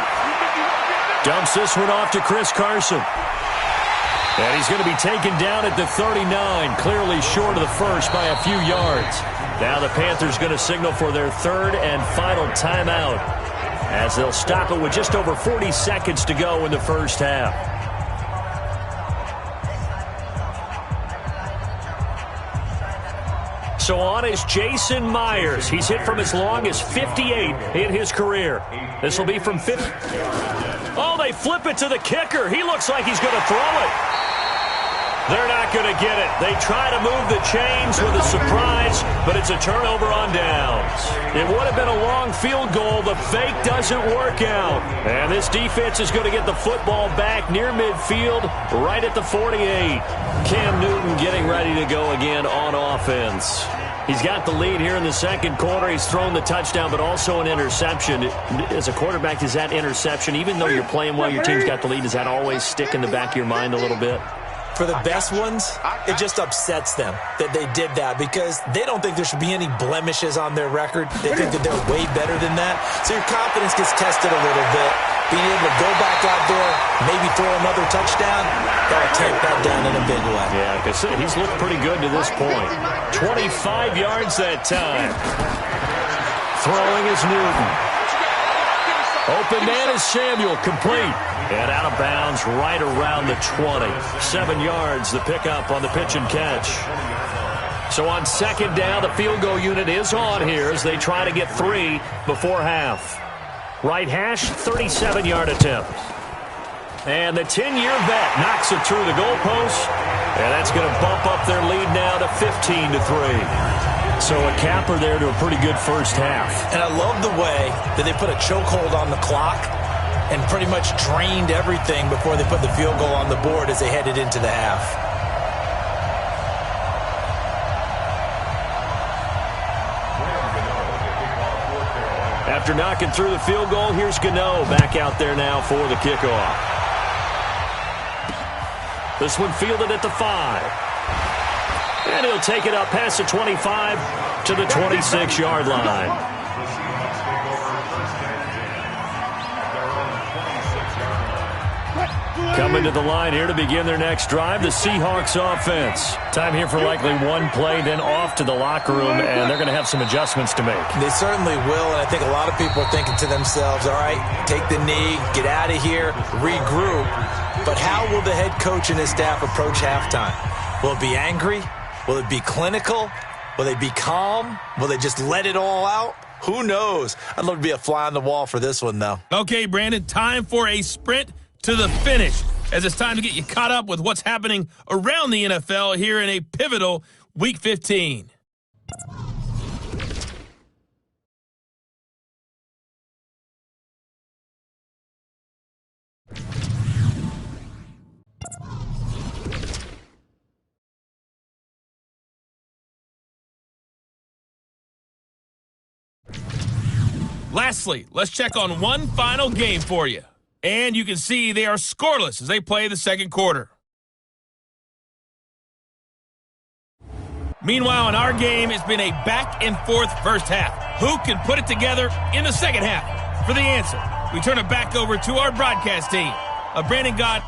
Dumps this one off to Chris Carson. And he's going to be taken down at the 39, clearly short of the first by a few yards. Now the Panthers going to signal for their 3rd and final timeout as they'll stop it with just over 40 seconds to go in the first half. So on is Jason Myers. He's hit from as long as 58 in his career. This will be from 50. Oh, they flip it to the kicker. He looks like he's going to throw it. They're not going to get it. They try to move the chains with a surprise, but it's a turnover on downs. It would have been a long field goal. The fake doesn't work out. And this defense is going to get the football back near midfield, right at the 48. Cam Newton getting ready to go again on offense. He's got the lead here in the second quarter. He's thrown the touchdown, but also an interception. As a quarterback, is that interception, even though you're playing well, your team's got the lead, does that always stick in the back of your mind a little bit? For the best ones, it just upsets them that they did that because they don't think there should be any blemishes on their record. They think that they're way better than that. So your confidence gets tested a little bit. Being able to go back out there, maybe throw another touchdown, that'll tamp that down in a big way. Yeah, like I said, he's looked pretty good to this point. 25 yards that time. Throwing is Newton. Open man is Samuel, complete. And out of bounds right around the 20. 7 yards, the pickup on the pitch and catch. So on second down, the field goal unit is on here as they try to get 3 before half. Right hash, 37-yard attempt. And the 10-year vet knocks it through the goalpost. And that's going to bump up their lead now to 15-3. So a capper there to a pretty good first half. And I love the way that they put a chokehold on the clock and pretty much drained everything before they put the field goal on the board as they headed into the half. After knocking through the field goal, here's Gano back out there now for the kickoff. This one fielded at the 5. And he'll take it up past the 25 to the 26-yard line. Coming to the line here to begin their next drive, the Seahawks offense. Time here for likely one play, then off to the locker room, and they're going to have some adjustments to make. They certainly will, and I think a lot of people are thinking to themselves, all right, take the knee, get out of here, regroup. But how will the head coach and his staff approach halftime? Will it be angry? Will it be clinical? Will they be calm? Will they just let it all out? Who knows? I'd love to be a fly on the wall for this one, though. Okay, Brandon, time for a sprint to the finish, as it's time to get you caught up with what's happening around the NFL here in a pivotal Week 15. Lastly, let's check on one final game for you. And you can see they are scoreless as they play the second quarter. Meanwhile, in our game, it's been a back-and-forth first half. Who can put it together in the second half? For the answer, we turn it back over to our broadcast team. Brandon Gott,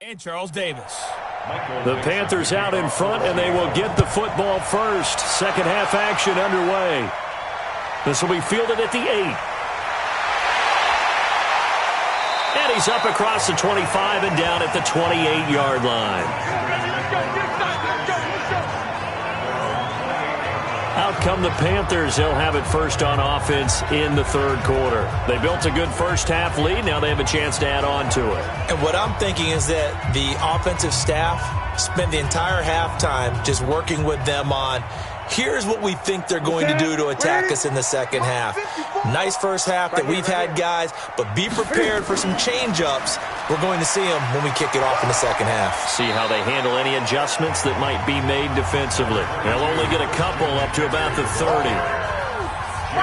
And Charles Davis. The Panthers out in front, and they will get the football first. Second half action underway. This will be fielded at the 8. And he's up across the 25 and down at the 28-yard line. Out come the Panthers. They'll have it first on offense in the third quarter. They built a good first half lead. Now they have a chance to add on to it. And what I'm thinking is that the offensive staff spent the entire halftime just working with them on, here's what we think they're going to do to attack us in the second half. Nice first half that we've had, guys, but be prepared for some change-ups. We're going to see them when we kick it off in the second half. See how they handle any adjustments that might be made defensively. They'll only get a couple up to about the 30.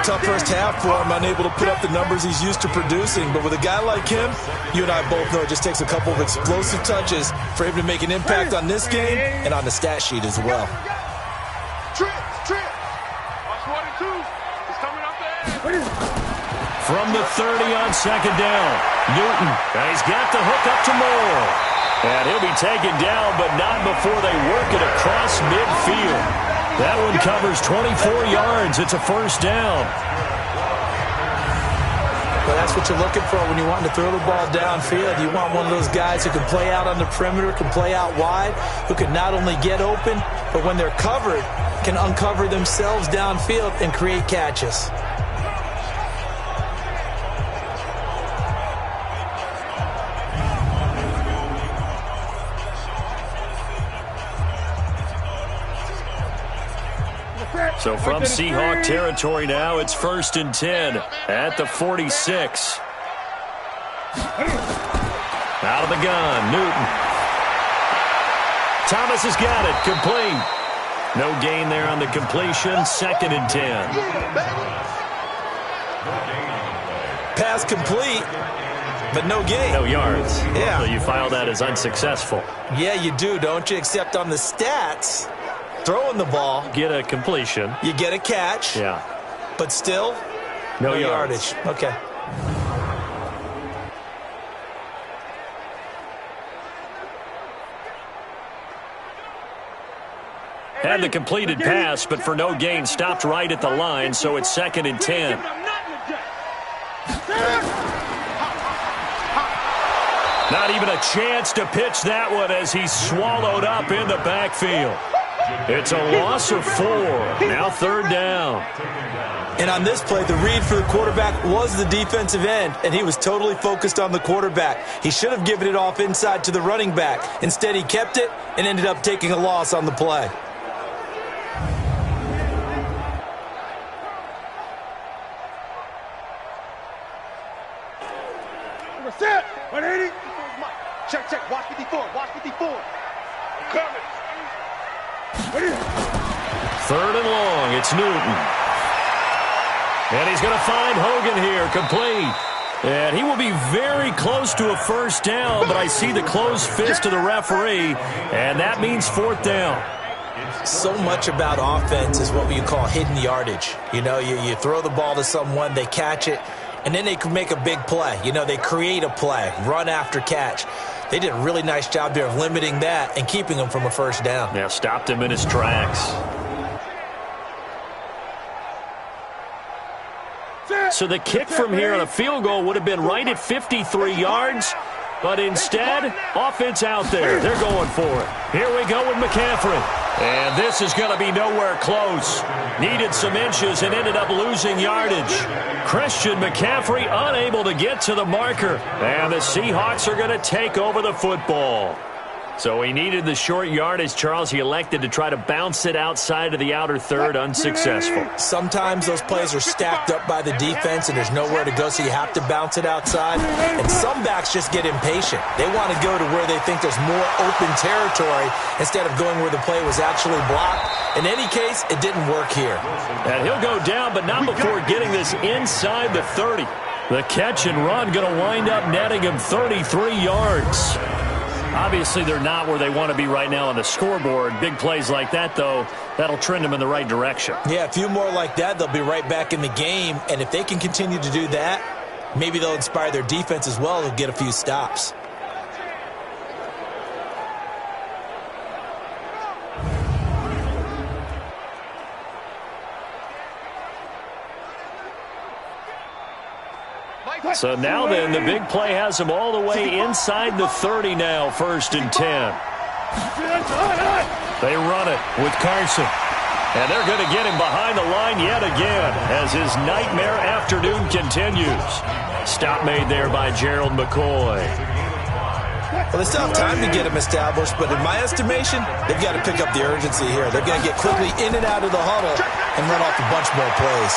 Tough first half for him, unable to put up the numbers he's used to producing. But with a guy like him, you and I both know it just takes a couple of explosive touches for him to make an impact on this game and on the stat sheet as well. Trip. Watch 1 and 2. He's coming up there. From the 30 on second down, Newton. And he's got the hook up to Moore. And he'll be taken down, but not before they work it across midfield. That one covers 24 yards. It's a first down. Well, that's what you're looking for when you want to throw the ball downfield. You want one of those guys who can play out on the perimeter, can play out wide, who can not only get open, but when they're covered, can uncover themselves downfield and create catches. So from Seahawk territory now, it's 1st and 10 at the 46. Out of the gun, Newton. Thomas has got it, complete. No gain there on the completion, 2nd and 10. Pass complete, but no gain. No yards. Yeah. So you file that as unsuccessful. Yeah, you do, don't you? Except on the stats, throwing the ball, Get a completion. you get a catch, Yeah. but still No yardage. Okay. Had the completed pass, but for no gain, stopped right at the line, so it's 2nd and 10. Not even a chance to pitch that one as he's swallowed up in the backfield. It's a loss of 4. Now 3rd down. And on this play, the read for the quarterback was the defensive end, and he was totally focused on the quarterback. He should have given it off inside to the running back. Instead, he kept it and ended up taking a loss on the play. Set. 180. Check. Watch 54. Watch 54. I'm coming. 3rd and long. It's Newton. And he's going to find Hogan here, complete. And he will be very close to a first down, but I see the closed fist of the referee, and that means 4th down. So much about offense is what you call hidden yardage. You know, you throw the ball to someone, they catch it, and then they can make a big play. You know, they create a play, run after catch. They did a really nice job there of limiting that and keeping him from a first down. Yeah, stopped him in his tracks. So the kick from here on a field goal would have been right at 53 yards, but instead, offense out there. They're going for it. Here we go with McCaffrey. And this is going to be nowhere close. Needed some inches and ended up losing yardage. Christian McCaffrey unable to get to the marker. And the Seahawks are going to take over the football. So he needed the short yardage, Charles. He elected to try to bounce it outside of the outer third, unsuccessful. Sometimes those plays are stacked up by the defense and there's nowhere to go, so you have to bounce it outside. And some backs just get impatient. They want to go to where they think there's more open territory instead of going where the play was actually blocked. In any case, it didn't work here. And he'll go down, but not before getting this inside the 30. The catch and run going to wind up netting him 33 yards. Obviously, they're not where they want to be right now on the scoreboard. Big plays like that, though, that'll trend them in the right direction. Yeah, a few more like that, they'll be right back in the game. And if they can continue to do that, maybe they'll inspire their defense as well to get a few stops. So now then, the big play has them all the way inside the 30 now, 1st and 10. They run it with Carson. And they're going to get him behind the line yet again as his nightmare afternoon continues. Stop made there by Gerald McCoy. Well, they still have time to get him established, but in my estimation, they've got to pick up the urgency here. They're going to get quickly in and out of the huddle and run off a bunch more plays.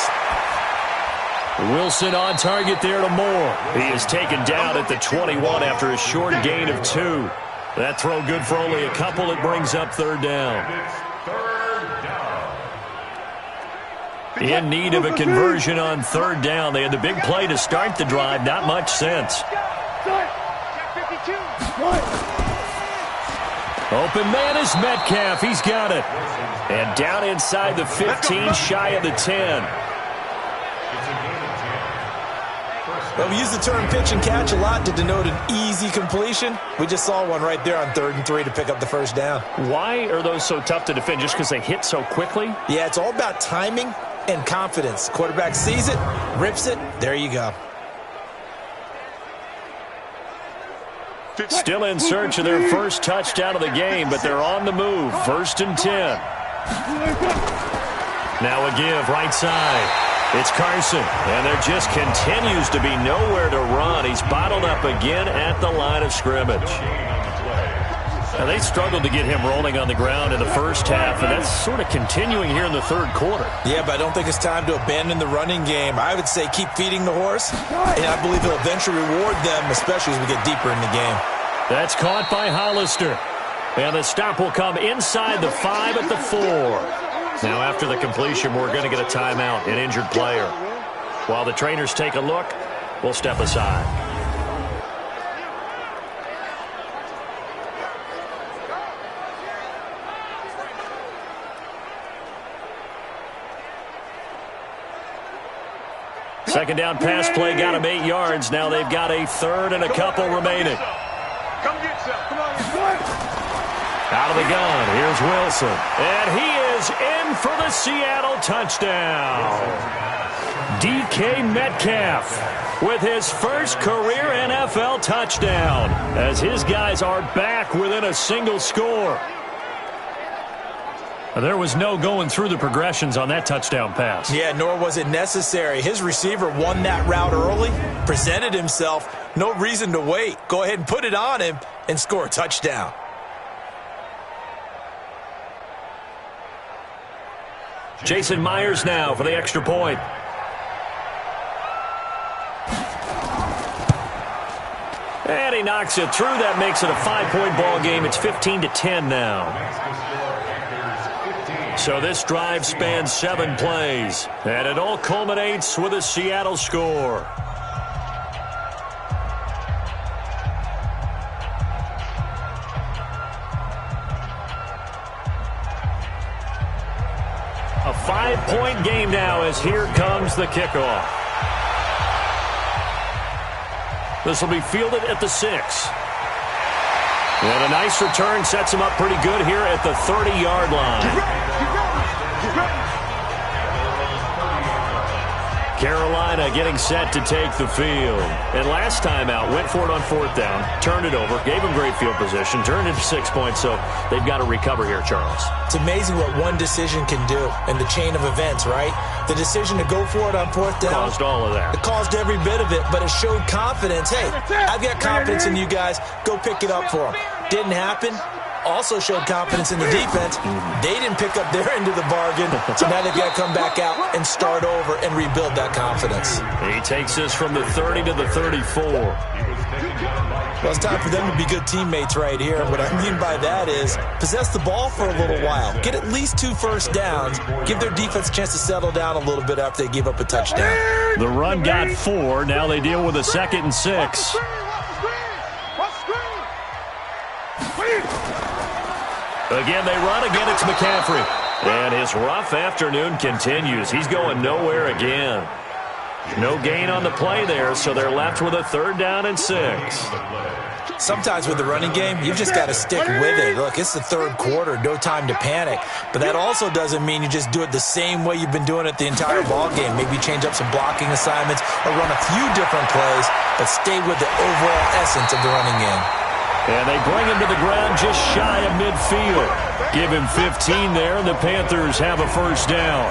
Wilson on target there to Moore. He is taken down at the 21 after a short gain of 2. That throw good for only a couple. It brings up 3rd down. In need of a conversion on 3rd down. They had the big play to start the drive. Not much sense. Open man is Metcalf. He's got it. And down inside the 15, shy of the 10. Well, we use the term pitch and catch a lot to denote an easy completion. We just saw one right there on 3rd and 3 to pick up the 1st down. Why are those so tough to defend? Just because they hit so quickly? Yeah, it's all about timing and confidence. Quarterback sees it, rips it, there you go. Still in search of their first touchdown of the game, but they're on the move. 1st and 10. Now a give right side. It's Carson, and there just continues to be nowhere to run. He's bottled up again at the line of scrimmage. Now, they struggled to get him rolling on the ground in the first half, and that's sort of continuing here in the 3rd quarter. Yeah, but I don't think it's time to abandon the running game. I would say keep feeding the horse, and I believe he'll eventually reward them, especially as we get deeper in the game. That's caught by Hollister. And the stop will come inside the 5 at the 4. Now, after the completion, we're going to get a timeout, an injured player. While the trainers take a look, we'll step aside. Second down pass play got him 8 yards. Now they've got a 3rd and a couple remaining. Come get some. Come on. Out of the gun, here's Wilson. And he is in for the Seattle touchdown. DK Metcalf with his first career NFL touchdown as his guys are back within a single score. There was no going through the progressions on that touchdown pass. Yeah, nor was it necessary. His receiver won that route early, presented himself. No reason to wait. Go ahead and put it on him and score a touchdown. Jason Myers now for the extra point. And he knocks it through. That makes it a 5-point ball game. It's 15-10 now. So this drive spans 7 plays, and it all culminates with a Seattle score. A 5-point game now as here comes the kickoff. This will be fielded at the 6. And a nice return sets him up pretty good here at the 30-yard line. Carolina getting set to take the field. And last time out, went for it on 4th down, turned it over, gave him great field position, turned it to 6 points, so they've got to recover here, Charles. It's amazing what one decision can do in the chain of events, right? The decision to go for it on 4th down. Caused all of that. It caused every bit of it, but it showed confidence. Hey, I've got confidence in you guys. Go pick it up for them. Didn't happen. Also showed confidence in the defense. They didn't pick up their end of the bargain, so now they've got to come back out and start over and rebuild that confidence. He takes this from the 30 to the 34. Well, it's time for them to be good teammates right here. What I mean by that is possess the ball for a little while. Get at least 2 first downs. Give their defense a chance to settle down a little bit after they give up a touchdown. The run got 4. Now they deal with a 2nd and 6. Again, they run. Again, it's McCaffrey. And his rough afternoon continues. He's going nowhere again. No gain on the play there, so they're left with a 3rd down and 6. Sometimes with the running game, you've just got to stick with it. Look, it's the 3rd quarter, no time to panic. But that also doesn't mean you just do it the same way you've been doing it the entire ball game. Maybe change up some blocking assignments or run a few different plays, but stay with the overall essence of the running game. And they bring him to the ground just shy of midfield. Give him 15 there, and the Panthers have a 1st down.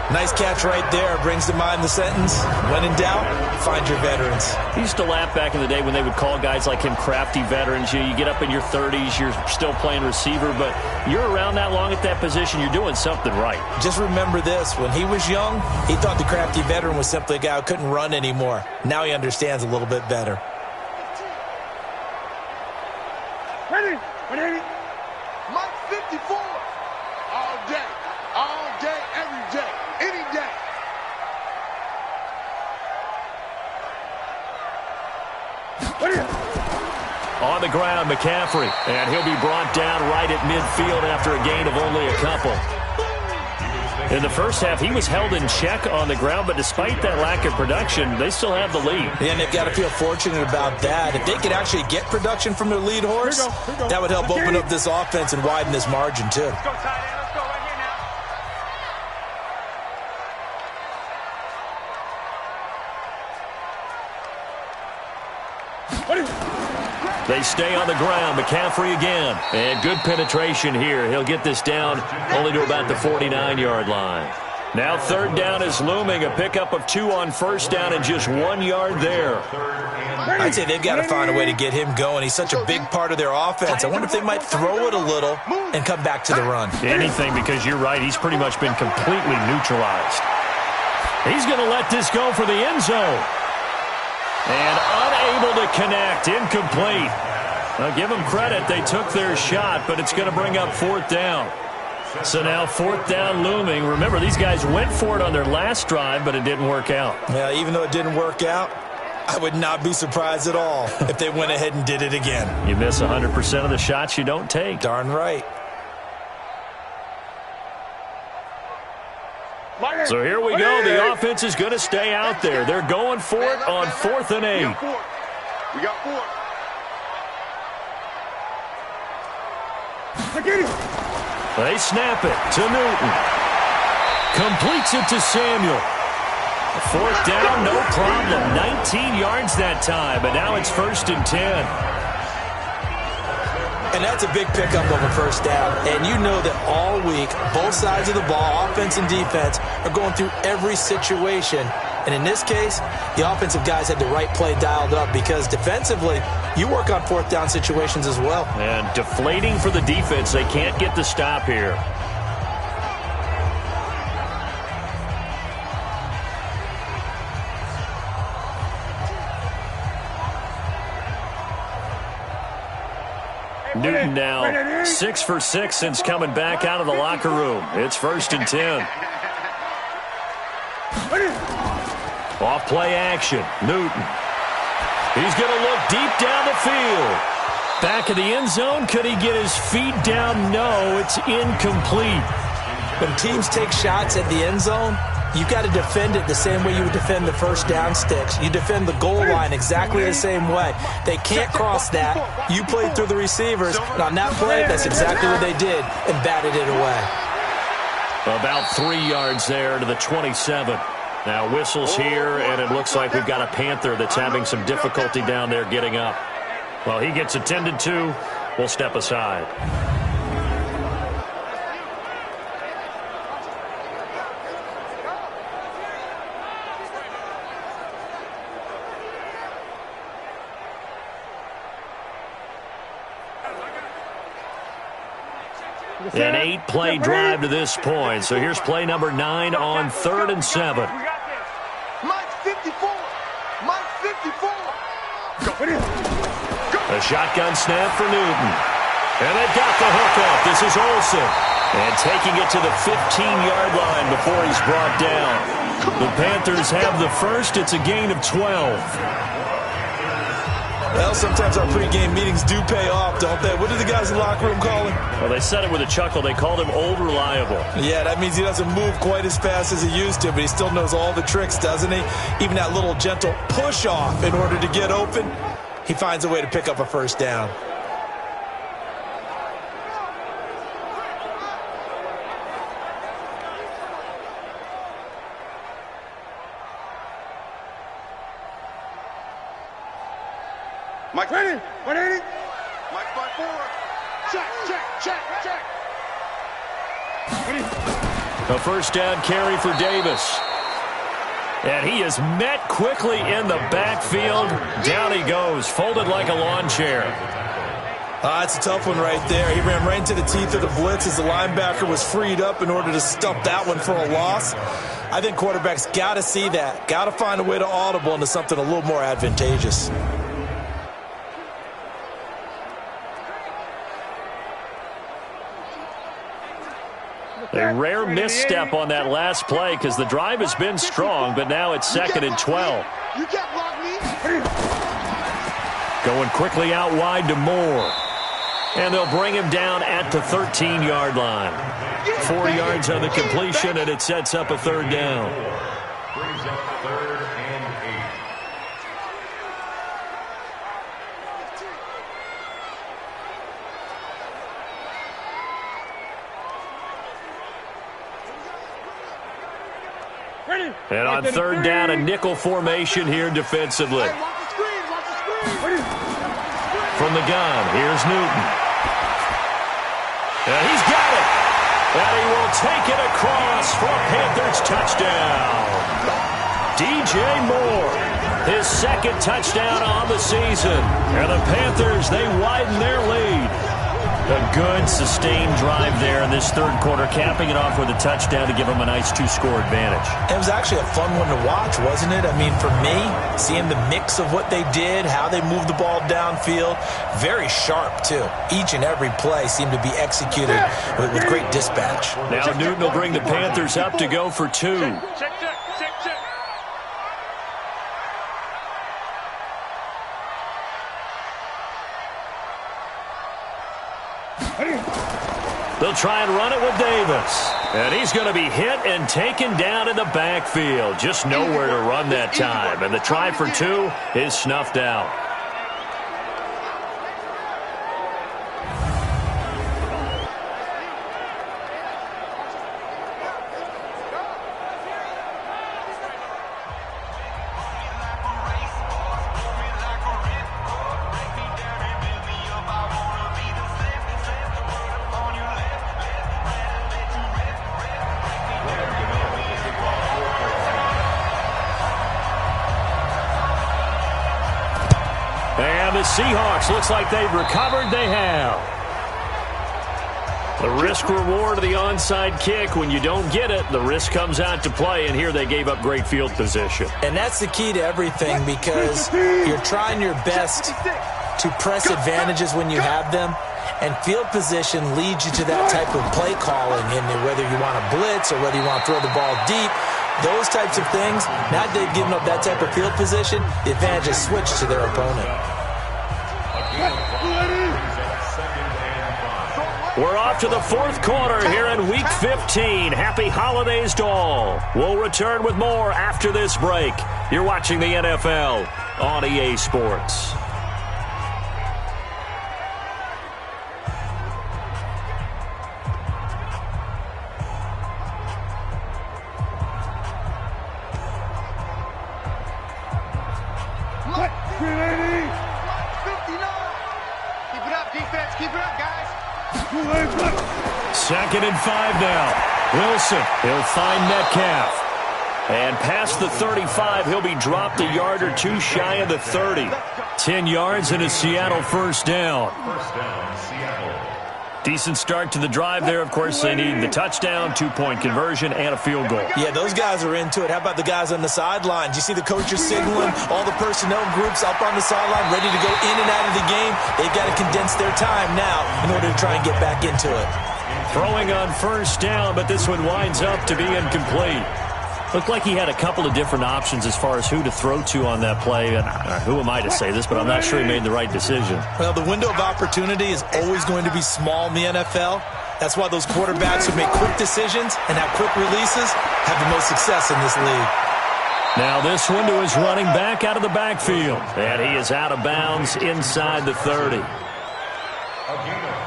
Nice catch right there. Brings to mind the sentence, when in doubt, find your veterans. He used to laugh back in the day when they would call guys like him crafty veterans. You get up in your 30s, you're still playing receiver, but you're around that long at that position, you're doing something right. Just remember this. When he was young, he thought the crafty veteran was simply a guy who couldn't run anymore. Now he understands a little bit better. Ready? Ready? Mike 54. All day, every day, any day. On the ground, McCaffrey, and he'll be brought down right at midfield after a gain of only a couple. In the first half, he was held in check on the ground, but despite that lack of production, they still have the lead. And they've got to feel fortunate about that. If they could actually get production from their lead horse, that would help open up this offense and widen this margin, too. Let's go, tight end. Let's go right here now. They stay on the ground. McCaffrey again. And good penetration here. He'll get this down only to about the 49-yard line. Now 3rd down is looming. A pickup of 2 on 1st down and just 1 yard there. I'd say they've got to find a way to get him going. He's such a big part of their offense. I wonder if they might throw it a little and come back to the run. Anything, because you're right. He's pretty much been completely neutralized. He's going to let this go for the end zone. And unable to connect. Incomplete. Now, give them credit. They took their shot, but it's going to bring up 4th down. So now 4th down looming. Remember, these guys went for it on their last drive, but it didn't work out. Yeah, even though it didn't work out, I would not be surprised at all if they went ahead and did it again. You miss 100% of the shots you don't take. Darn right. So here we go. The offense is going to stay out there. They're going for it on 4th and 8. We got 4. They snap it to Newton. Completes it to Samuel. 4th down, no problem. 19 yards that time, but now it's 1st and 10. And that's a big pickup of a 1st down. And you know that all week, both sides of the ball, offense and defense, are going through every situation. And in this case, the offensive guys had the right play dialed up because defensively, you work on 4th down situations as well. And deflating for the defense. They can't get the stop here. Newton now 6 for 6 since coming back out of the locker room. It's 1st and 10. Off play action. Newton. He's going to look deep down the field. Back of the end zone. Could he get his feet down? No, it's incomplete. When teams take shots at the end zone, you've got to defend it the same way you would defend the 1st down sticks. You defend the goal line exactly the same way. They can't cross that. You played through the receivers. And on that play, that's exactly what they did and batted it away. About 3 yards there to the 27. Now whistles here, and it looks like we've got a Panther that's having some difficulty down there getting up. Well, he gets attended to. We'll step aside. An 8-play drive to this point. So here's play number 9 on 3rd and 7. Mike 54. Mike 54. A shotgun snap for Newton. And they've got the hookup. This is Olsen. And taking it to the 15-yard line before he's brought down. The Panthers have the first. It's a gain of 12. Well, sometimes our pregame meetings do pay off, don't they? What did the guys in the locker room call him? Well, they said it with a chuckle. They called him Old Reliable. Yeah, that means he doesn't move quite as fast as he used to, but he still knows all the tricks, doesn't he? Even that little gentle push-off in order to get open, he finds a way to pick up a first down. Mike ready? 180. Mike by 4. Check. A first down carry for Davis. And he is met quickly in the backfield. Down he goes, folded like a lawn chair. That's a tough one right there. He ran right into the teeth of the blitz as the linebacker was freed up in order to stump that one for a loss. I think quarterbacks got to see that. Got to find a way to audible into something a little more advantageous. A rare misstep on that last play because the drive has been strong, but now it's 2nd and 12. You can't block me. Going quickly out wide to Moore. And they'll bring him down at the 13-yard line. 4 yards on the completion, and it sets up a third down. Brings up 3rd and 8. And on third down, a nickel formation here defensively. From the gun, here's Newton. And he's got it. And he will take it across for a Panthers touchdown. DJ Moore, his 2nd touchdown on the season. And the Panthers, they widen their lead. A good, sustained drive there in this third quarter, capping it off with a touchdown to give them a nice 2-score advantage. It was actually a fun one to watch, wasn't it? I mean, for me, seeing the mix of what they did, how they moved the ball downfield, very sharp, too. Each and every play seemed to be executed with great dispatch. Now Newton will bring the Panthers up to go for 2. Check. They'll try and run it with Davis. And he's going to be hit and taken down in the backfield. Just nowhere to run that time. And the try for 2 is snuffed out. The Seahawks, looks like they've recovered. They have. The risk-reward of the onside kick. When you don't get it, the risk comes out to play, and here they gave up great field position. And that's the key to everything, because you're trying your best to press advantages when you have them, and field position leads you to that type of play calling, and whether you want to blitz or whether you want to throw the ball deep, those types of things, now that they've given up that type of field position, the advantage is switched to their opponent. We're off to the 4th quarter here in Week 15. Happy holidays to all. We'll return with more after this break. You're watching the NFL on EA Sports. Second and 5 now. Wilson, he'll find Metcalf. And past the 35, he'll be dropped a yard or 2 shy of the 30. 10 yards and a Seattle first down. Decent start to the drive there. Of course, they need the touchdown, 2-point conversion, and a field goal. Yeah, those guys are into it. How about the guys on the sidelines? You see the coaches signaling, all the personnel groups up on the sideline ready to go in and out of the game. They've got to condense their time now in order to try and get back into it. Throwing on first down, but this one winds up to be incomplete. Looked like he had a couple of different options as far as who to throw to on that play. And who am I to say this, but I'm not sure he made the right decision. Well, the window of opportunity is always going to be small in the NFL. That's why those quarterbacks who make quick decisions and have quick releases have the most success in this league. Now this window is running back out of the backfield. And he is out of bounds inside the 30.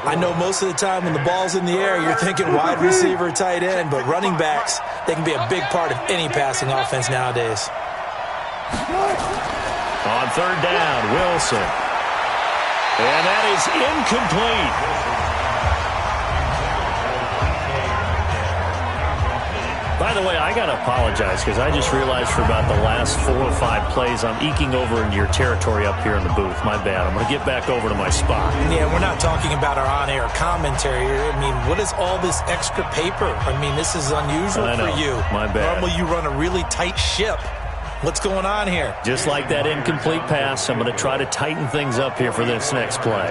I know most of the time when the ball's in the air, you're thinking wide receiver, tight end, but running backs, they can be a big part of any passing offense nowadays. On third down, Wilson. And that is incomplete. By the way, I got to apologize because I just realized for about the last 4 or 5 plays, I'm eking over into your territory up here in the booth. My bad. I'm going to get back over to my spot. Yeah, we're not talking about our on-air commentary here. I mean, what is all this extra paper? I mean, this is unusual for you. My bad. Normally you run a really tight ship. What's going on here? Just like that incomplete pass, I'm going to try to tighten things up here for this next play.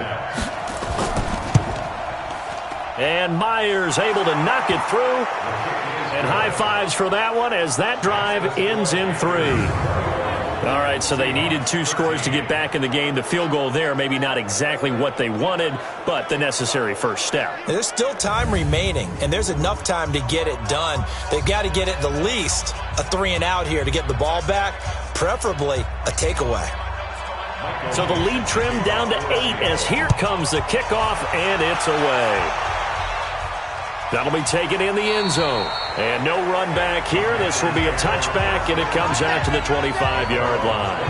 And Myers able to knock it through. And high fives for that one as that drive ends in 3. All right, so they needed 2 scores to get back in the game. The field goal there, maybe not exactly what they wanted, but the necessary first step. There's still time remaining, and there's enough time to get it done. They've got to get at the least a 3-and-out here to get the ball back, preferably a takeaway. So the lead trimmed down to 8 as here comes the kickoff, and it's away. That'll be taken in the end zone. And no run back here. This will be a touchback, and it comes out to the 25-yard line.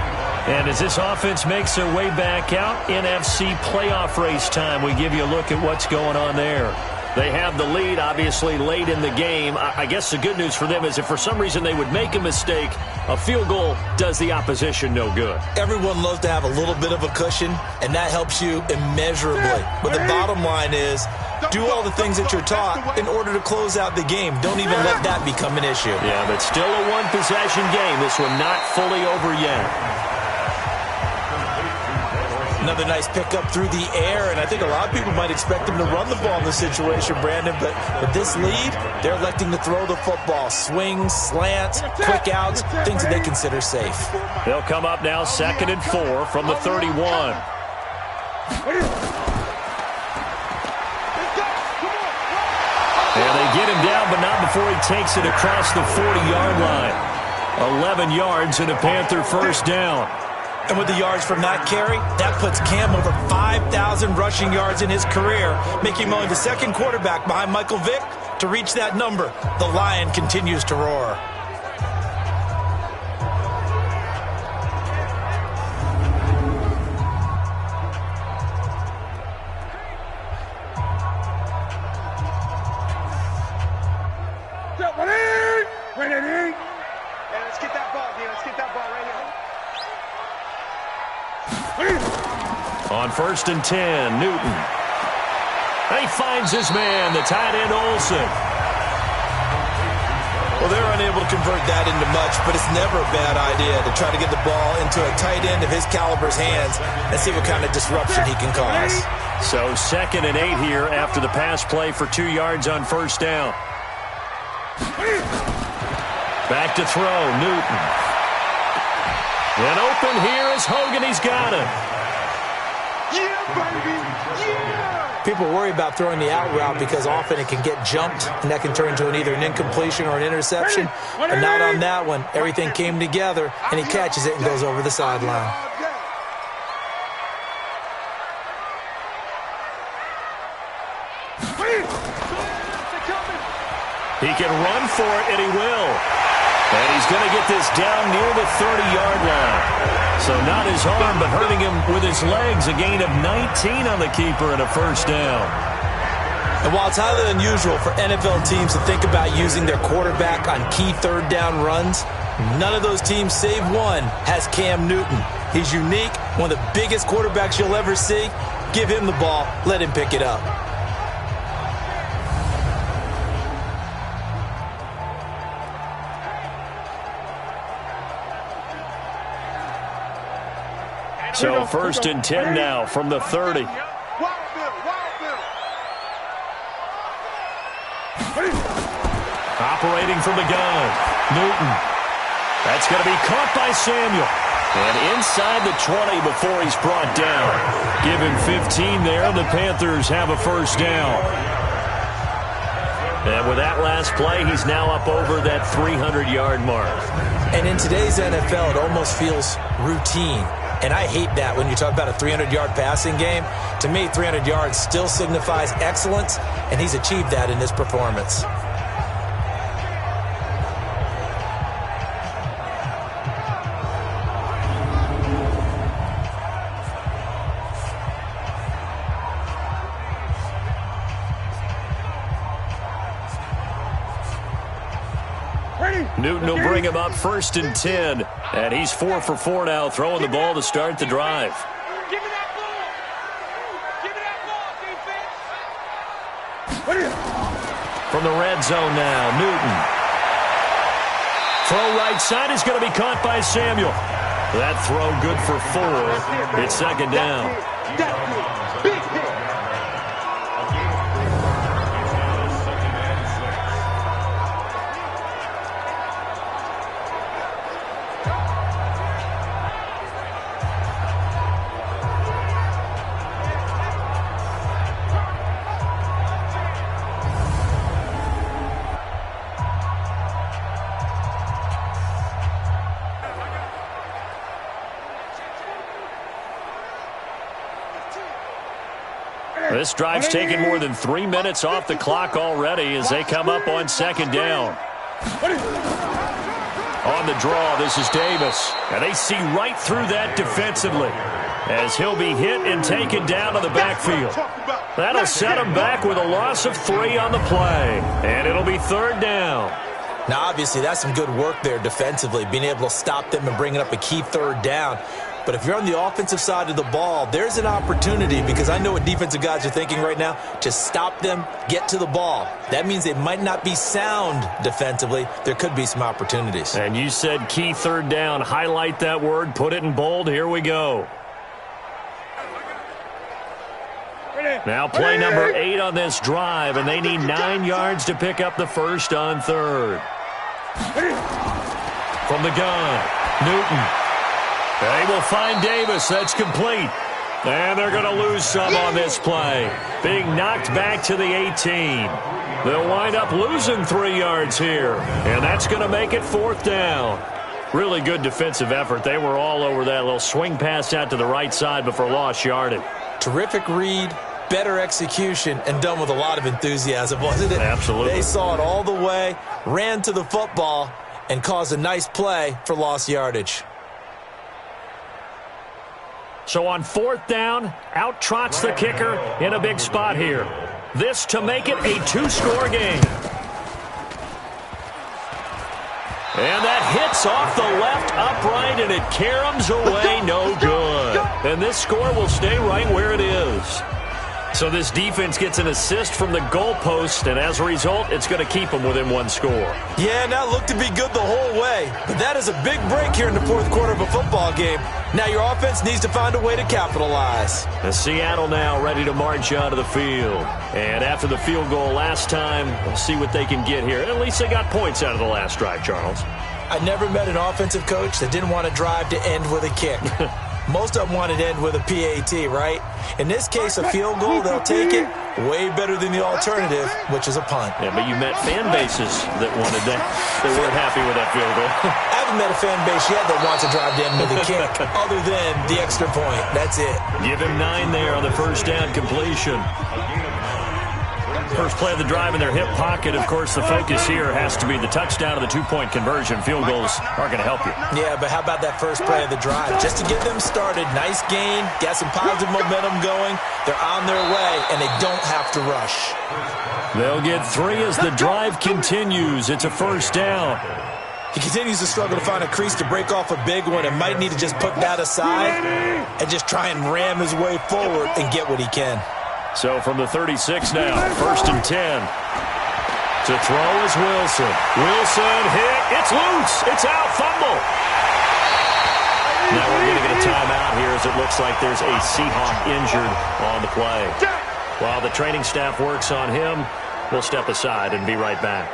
And as this offense makes their way back out, NFC playoff race time, we give you a look at what's going on there. They have the lead, obviously, late in the game. I guess the good news for them is if for some reason they would make a mistake, a field goal does the opposition no good. Everyone loves to have a little bit of a cushion, and that helps you immeasurably. But the bottom line is, do all the things that you're taught in order to close out the game. Don't even let that become an issue. Yeah, but still a one-possession game. This one not fully over yet. Another nice pickup through the air, and I think a lot of people might expect them to run the ball in this situation, Brandon, but with this lead, they're electing to throw the football. Swings, slants, quick outs, things that they consider safe. They'll come up now 2nd and 4 from the 31. And they get him down, but not before he takes it across the 40-yard line. 11 yards and a Panther first down. And with the yards from that carry, that puts Cam over 5,000 rushing yards in his career, making him only the 2nd quarterback behind Michael Vick to reach that number. The Lion continues to roar. On 1st and 10, Newton. He finds his man, the tight end Olsen. Well, they're unable to convert that into much, but it's never a bad idea to try to get the ball into a tight end of his caliber's hands and see what kind of disruption he can cause. So 2nd and 8 here after the pass play for 2 yards on 1st down. Back to throw, Newton. And open here is Hogan. He's got it. Yeah, baby! Yeah! People worry about throwing the out route because often it can get jumped, and that can turn into either an incompletion or an interception. But not on that one. Everything came together, and he catches it and goes over the sideline. He can run for it, and he will. And he's going to get this down near the 30-yard line. So not his arm, but hurting him with his legs. A gain of 19 on the keeper and a first down. And while it's highly unusual for NFL teams to think about using their quarterback on key 3rd down runs, none of those teams, save one, has Cam Newton. He's unique, one of the biggest quarterbacks you'll ever see. Give him the ball. Let him pick it up. So 1st and 10 now from the 30. Operating from the gun. Newton. That's going to be caught by Samuel. And inside the 20 before he's brought down. Give him 15 there, and the Panthers have a first down. And with that last play, he's now up over that 300-yard mark. And in today's NFL, it almost feels routine. And I hate that when you talk about a 300-yard passing game. To me, 300 yards still signifies excellence, and he's achieved that in this performance. Newton will bring him up 1st and 10. And he's 4 for 4 now, throwing the ball to start the drive. Give me that ball. Give me that ball, defense. From the red zone now, Newton. Throw right side is going to be caught by Samuel. That throw good for 4. It's 2nd down. Big hit. This drive's taken more than 3 minutes off the clock already as they come up on 2nd down. On the draw, this is Davis. And they see right through that defensively as he'll be hit and taken down to the backfield. That'll set him back with a loss of 3 on the play. And it'll be 3rd down. Now, obviously, that's some good work there defensively, being able to stop them and bringing up a key 3rd down. But if you're on the offensive side of the ball, there's an opportunity, because I know what defensive guys are thinking right now, to stop them, get to the ball. That means they might not be sound defensively. There could be some opportunities. And you said key 3rd down. Highlight that word. Put it in bold. Here we go. Now play number 8 on this drive, and they need 9 yards to pick up the first on 3rd. From the gun, Newton. They will find Davis. That's complete. And they're going to lose some on this play. Being knocked back to the 18. They'll wind up losing 3 yards here. And that's going to make it 4th down. Really good defensive effort. They were all over that little swing pass out to the right side before lost yardage. Terrific read, better execution, and done with a lot of enthusiasm, wasn't it? Absolutely. They saw it all the way, ran to the football, and caused a nice play for lost yardage. So on 4th down, out trots the kicker in a big spot here. This to make it a 2-score game. And that hits off the left upright, and it caroms away, no good. And this score will stay right where it is. So this defense gets an assist from the goalpost, and as a result, it's going to keep them within 1 score. Yeah, now looked to be good the whole way. But that is a big break here in the 4th quarter of a football game. Now your offense needs to find a way to capitalize. And Seattle now ready to march onto the field. And after the field goal last time, we'll see what they can get here. At least they got points out of the last drive, Charles. I never met an offensive coach that didn't want to drive to end with a kick. Most of them wanted to end with a PAT, right? In this case, a field goal, they'll take it. Way better than the alternative, which is a punt. Yeah, but you met fan bases that wanted that. They weren't happy with that field goal. I haven't met a fan base yet that wants to drive to end with a kick, other than the extra point. That's it. Give him 9 there on the first down completion. First play of the drive in their hip pocket. Of course, the focus here has to be the touchdown of the 2-point conversion. Field goals aren't going to help you. Yeah, but how about that first play of the drive? Just to get them started, nice gain, got some positive momentum going. They're on their way, and they don't have to rush. They'll get 3 as the drive continues. It's a first down. He continues to struggle to find a crease to break off a big one and might need to just put that aside and just try and ram his way forward and get what he can. So from the 36 now, 1st and 10. To throw is Wilson. Wilson hit. It's loose. It's out. Fumble. Now we're going to get a timeout here as it looks like there's a Seahawk injured on the play. While the training staff works on him, we'll step aside and be right back.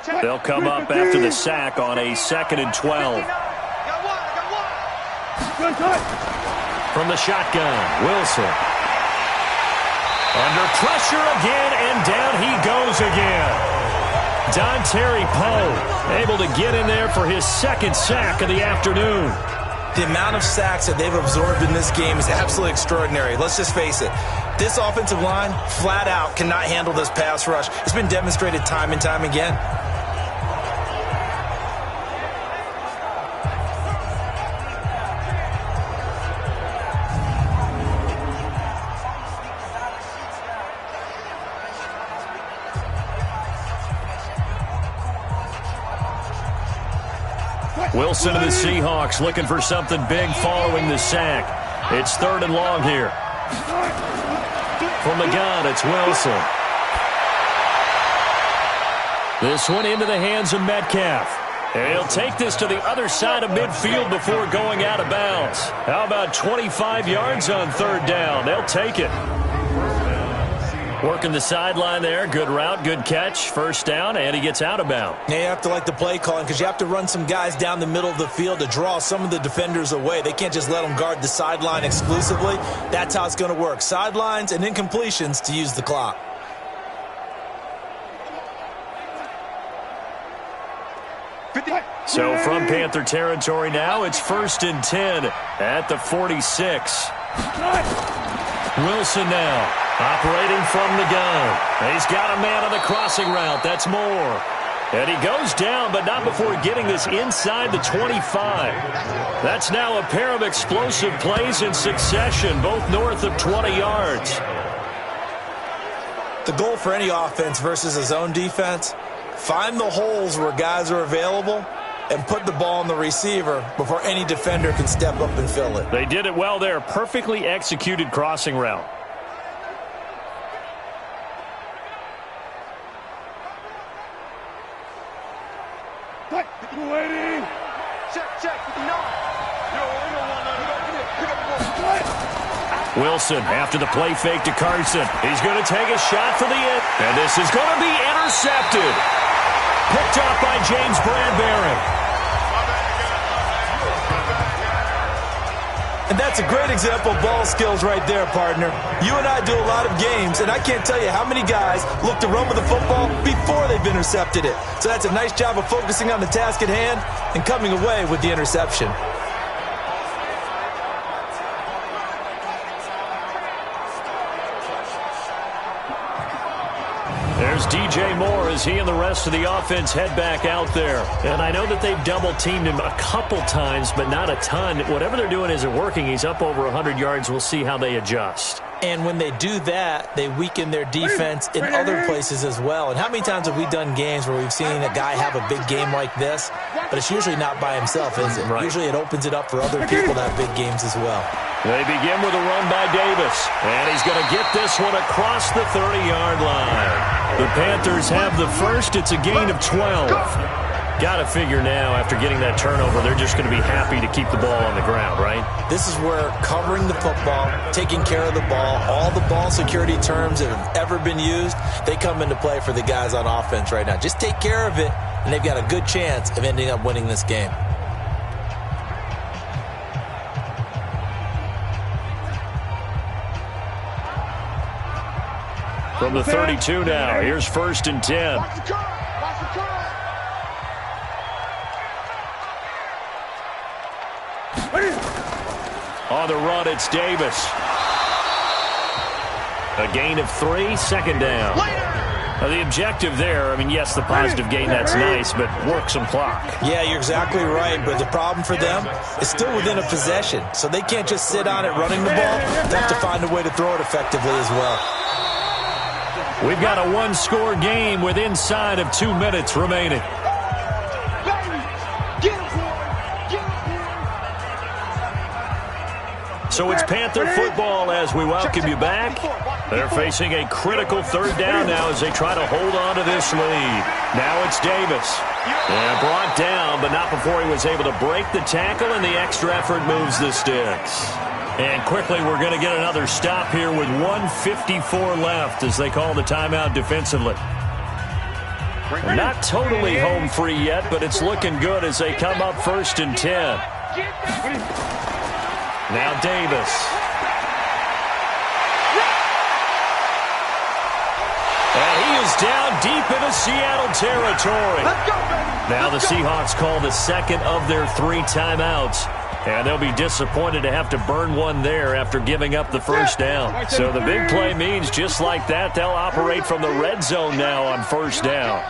They'll come up after the sack on a 2nd and 12. From the shotgun, Wilson. Under pressure again, and down he goes again. Dontari Poe able to get in there for his 2nd sack of the afternoon. The amount of sacks that they've absorbed in this game is absolutely extraordinary. Let's just face it. This offensive line, flat out, cannot handle this pass rush. It's been demonstrated time and time again. Wilson and the Seahawks looking for something big following the sack. It's 3rd and long here. From the gun, it's Wilson. This one into the hands of Metcalf. And he'll take this to the other side of midfield before going out of bounds. How about 25 yards on 3rd down? They'll take it. Working the sideline there. Good route, good catch. 1st down, and he gets out of bounds. Yeah, you have to like the play calling because you have to run some guys down the middle of the field to draw some of the defenders away. They can't just let them guard the sideline exclusively. That's how it's going to work. Sidelines and incompletions to use the clock. So from Panther territory now, it's 1st and 10 at the 46. Wilson now. Operating from the gun. He's got a man on the crossing route. That's Moore. And he goes down, but not before getting this inside the 25. That's now a pair of explosive plays in succession, both north of 20 yards. The goal for any offense versus a zone defense, find the holes where guys are available and put the ball on the receiver before any defender can step up and fill it. They did it well there. Perfectly executed crossing route. Wilson after the play fake to Carson. He's going to take a shot for the end. And this is going to be intercepted. Picked up by James Bradbury. And that's a great example of ball skills right there, partner. You and I do a lot of games, and I can't tell you how many guys look to run with the football before they've intercepted it. So that's a nice job of focusing on the task at hand and coming away with the interception. There's DJ Moore as he and the rest of the offense head back out there. And I know that they've double-teamed him a couple times, but not a ton. Whatever they're doing isn't working. He's up over 100 yards. We'll see how they adjust. And when they do that, they weaken their defense in other places as well. And how many times have we done games where we've seen a guy have a big game like this, but it's usually not by himself, is it? Right. Usually it opens it up for other people to have big games as well. They begin with a run by Davis. And he's going to get this one across the 30-yard line. The Panthers have the first. It's a gain of 12. Got to figure now, after getting that turnover, they're just going to be happy to keep the ball on the ground, right? This is where covering the football, taking care of the ball, all the ball security terms that have ever been used, they come into play for the guys on offense right now. Just take care of it, and they've got a good chance of ending up winning this game. From the 32 now, here's 1st and 10. On the run, it's Davis. A gain of 3, 2nd down. The objective there, I mean, yes, the positive gain, that's nice, but work some clock. Yeah, you're exactly right, but the problem for them is still within a possession, so they can't just sit on it running the ball. They have to find a way to throw it effectively as well. We've got a one-score game with inside of 2 minutes remaining. So it's Panther football as we welcome you back. They're facing a critical 3rd down now as they try to hold on to this lead. Now it's Davis. And brought down, but not before he was able to break the tackle, and the extra effort moves the sticks. And quickly, we're going to get another stop here with 1:54 left as they call the timeout defensively. Not totally home free yet, but it's looking good as they come up 1st and 10. Now Davis. And he is down deep into Seattle territory. Now the Seahawks call the second of their 3 timeouts. And they'll be disappointed to have to burn one there after giving up the first down. So the big play means just like that, they'll operate from the red zone now on 1st down.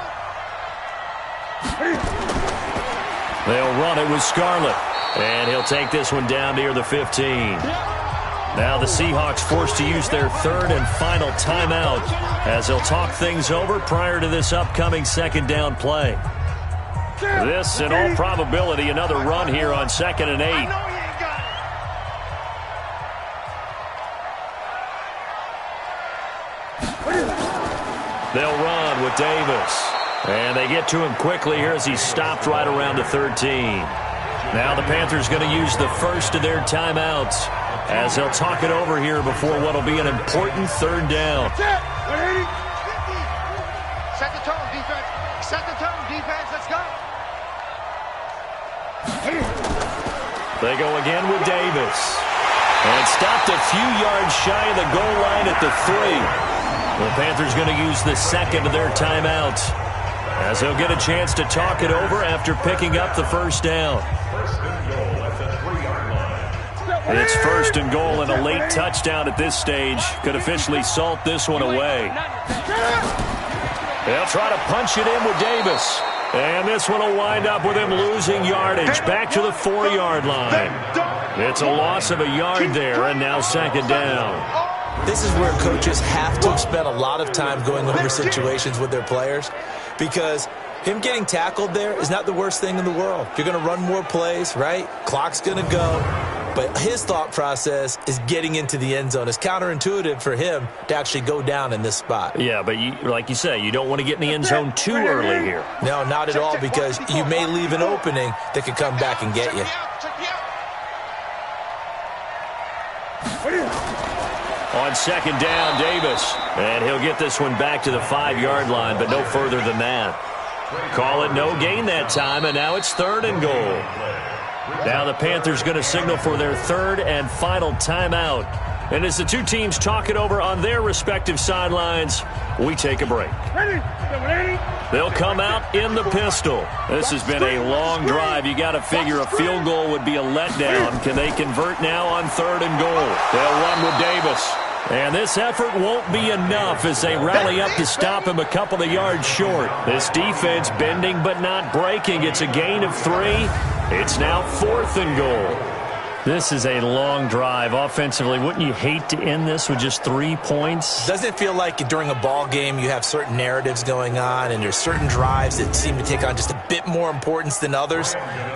They'll run it with Scarlett. And he'll take this one down near the 15. Now the Seahawks forced to use their 3rd and final timeout as they'll talk things over prior to this upcoming 2nd down play. This, in all probability, another run here on 2nd and 8. They'll run with Davis. And they get to him quickly here as he's stopped right around the 13. Now the Panthers going to use the first of their timeouts as they'll talk it over here before what will be an important 3rd down. Set the tone, defense. Set the tone, defense. Let's go. They go again with Davis. And stopped a few yards shy of the goal line at the 3. The Panthers going to use the second of their timeouts as they'll get a chance to talk it over after picking up the 1st down. It's 1st and goal, and a late touchdown at this stage could officially salt this one away. They'll try to punch it in with Davis. And this one will wind up with him losing yardage back to the 4-yard line. It's a loss of a yard there, and now 2nd down. This is where coaches have to spend a lot of time going over situations with their players, because him getting tackled there is not the worst thing in the world. You're going to run more plays, right? Clock's going to go. But his thought process is getting into the end zone. It's counterintuitive for him to actually go down in this spot. Yeah, but like you say, you don't want to get in the end zone too early here. No, not at all, because you may leave an opening that could come back and get you. On 2nd down, Davis. And he'll get this one back to the 5-yard line, but no further than that. Call it no gain that time, and now it's 3rd and goal. Now the Panthers going to signal for their 3rd and final timeout. And as the two teams talk it over on their respective sidelines, we take a break. They'll come out in the pistol. This has been a long drive. You got to figure a field goal would be a letdown. Can they convert now on 3rd and goal? They'll run with Davis. And this effort won't be enough as they rally up to stop him a couple of yards short. This defense bending but not breaking. It's a gain of 3. It's now 4th and goal. This is a long drive offensively. Wouldn't you hate to end this with just 3 points? Doesn't it feel like during a ball game you have certain narratives going on and there's certain drives that seem to take on just a bit more importance than others?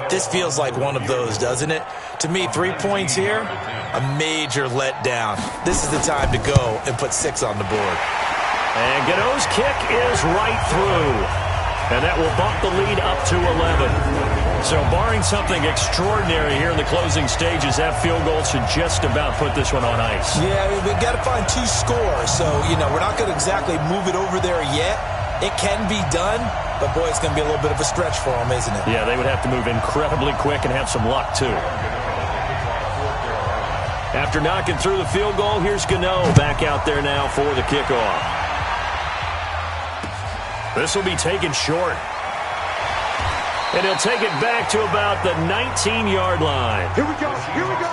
This feels like one of those, doesn't it? To me, 3 points here, a major letdown. This is the time to go and put 6 on the board. And Gano's kick is right through. And that will bump the lead up to 11. So barring something extraordinary here in the closing stages, that field goal should just about put this one on ice. Yeah, we've got to find 2 scores. So, we're not going to exactly move it over there yet. It can be done, but, boy, it's going to be a little bit of a stretch for them, isn't it? Yeah, they would have to move incredibly quick and have some luck, too. After knocking through the field goal, here's Gano back out there now for the kickoff. This will be taken short. And he'll take it back to about the 19-yard line. Here we go. Here we go.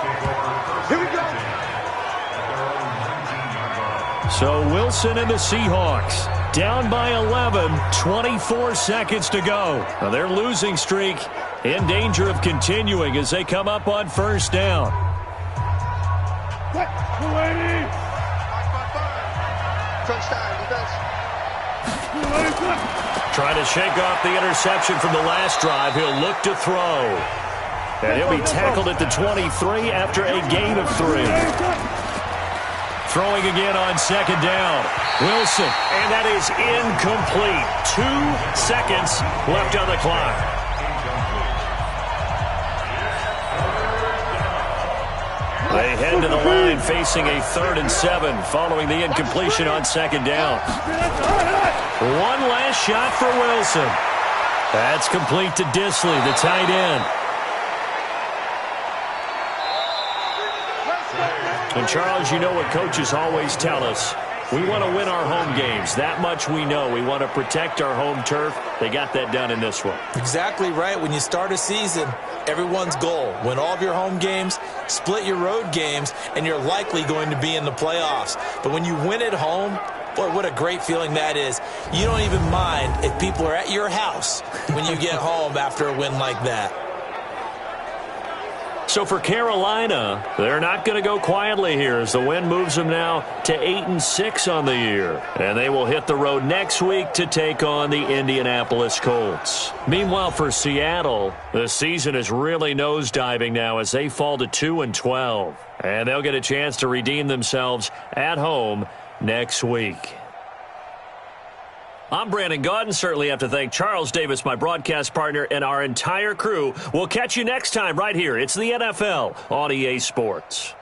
Here we go. So Wilson and the Seahawks down by 11, 24 seconds to go. Now their losing streak in danger of continuing as they come up on 1st down. Crunch time, defense. Trying to shake off the interception from the last drive. He'll look to throw. And he'll be tackled at the 23 after a gain of 3. Throwing again on 2nd down. Wilson, and that is incomplete. 2 seconds left on the clock. They head to the line facing a 3rd and 7 following the incompletion on 2nd down. One last shot for Wilson. That's complete to Disley, the tight end. And Charles, you know what coaches always tell us. We want to win our home games. That much we know. We want to protect our home turf. They got that done in this one. Exactly right. When you start a season, everyone's goal, win all of your home games, split your road games, and you're likely going to be in the playoffs. But when you win at home, boy, what a great feeling that is. You don't even mind if people are at your house when you get home after a win like that. So for Carolina, they're not going to go quietly here as the win moves them now to 8-6 on the year. And they will hit the road next week to take on the Indianapolis Colts. Meanwhile, for Seattle, the season is really nosediving now as they fall to 2-12. And they'll get a chance to redeem themselves at home next week. I'm Brandon Gaudin. Certainly have to thank Charles Davis, my broadcast partner, and our entire crew. We'll catch you next time right here. It's the NFL on EA Sports.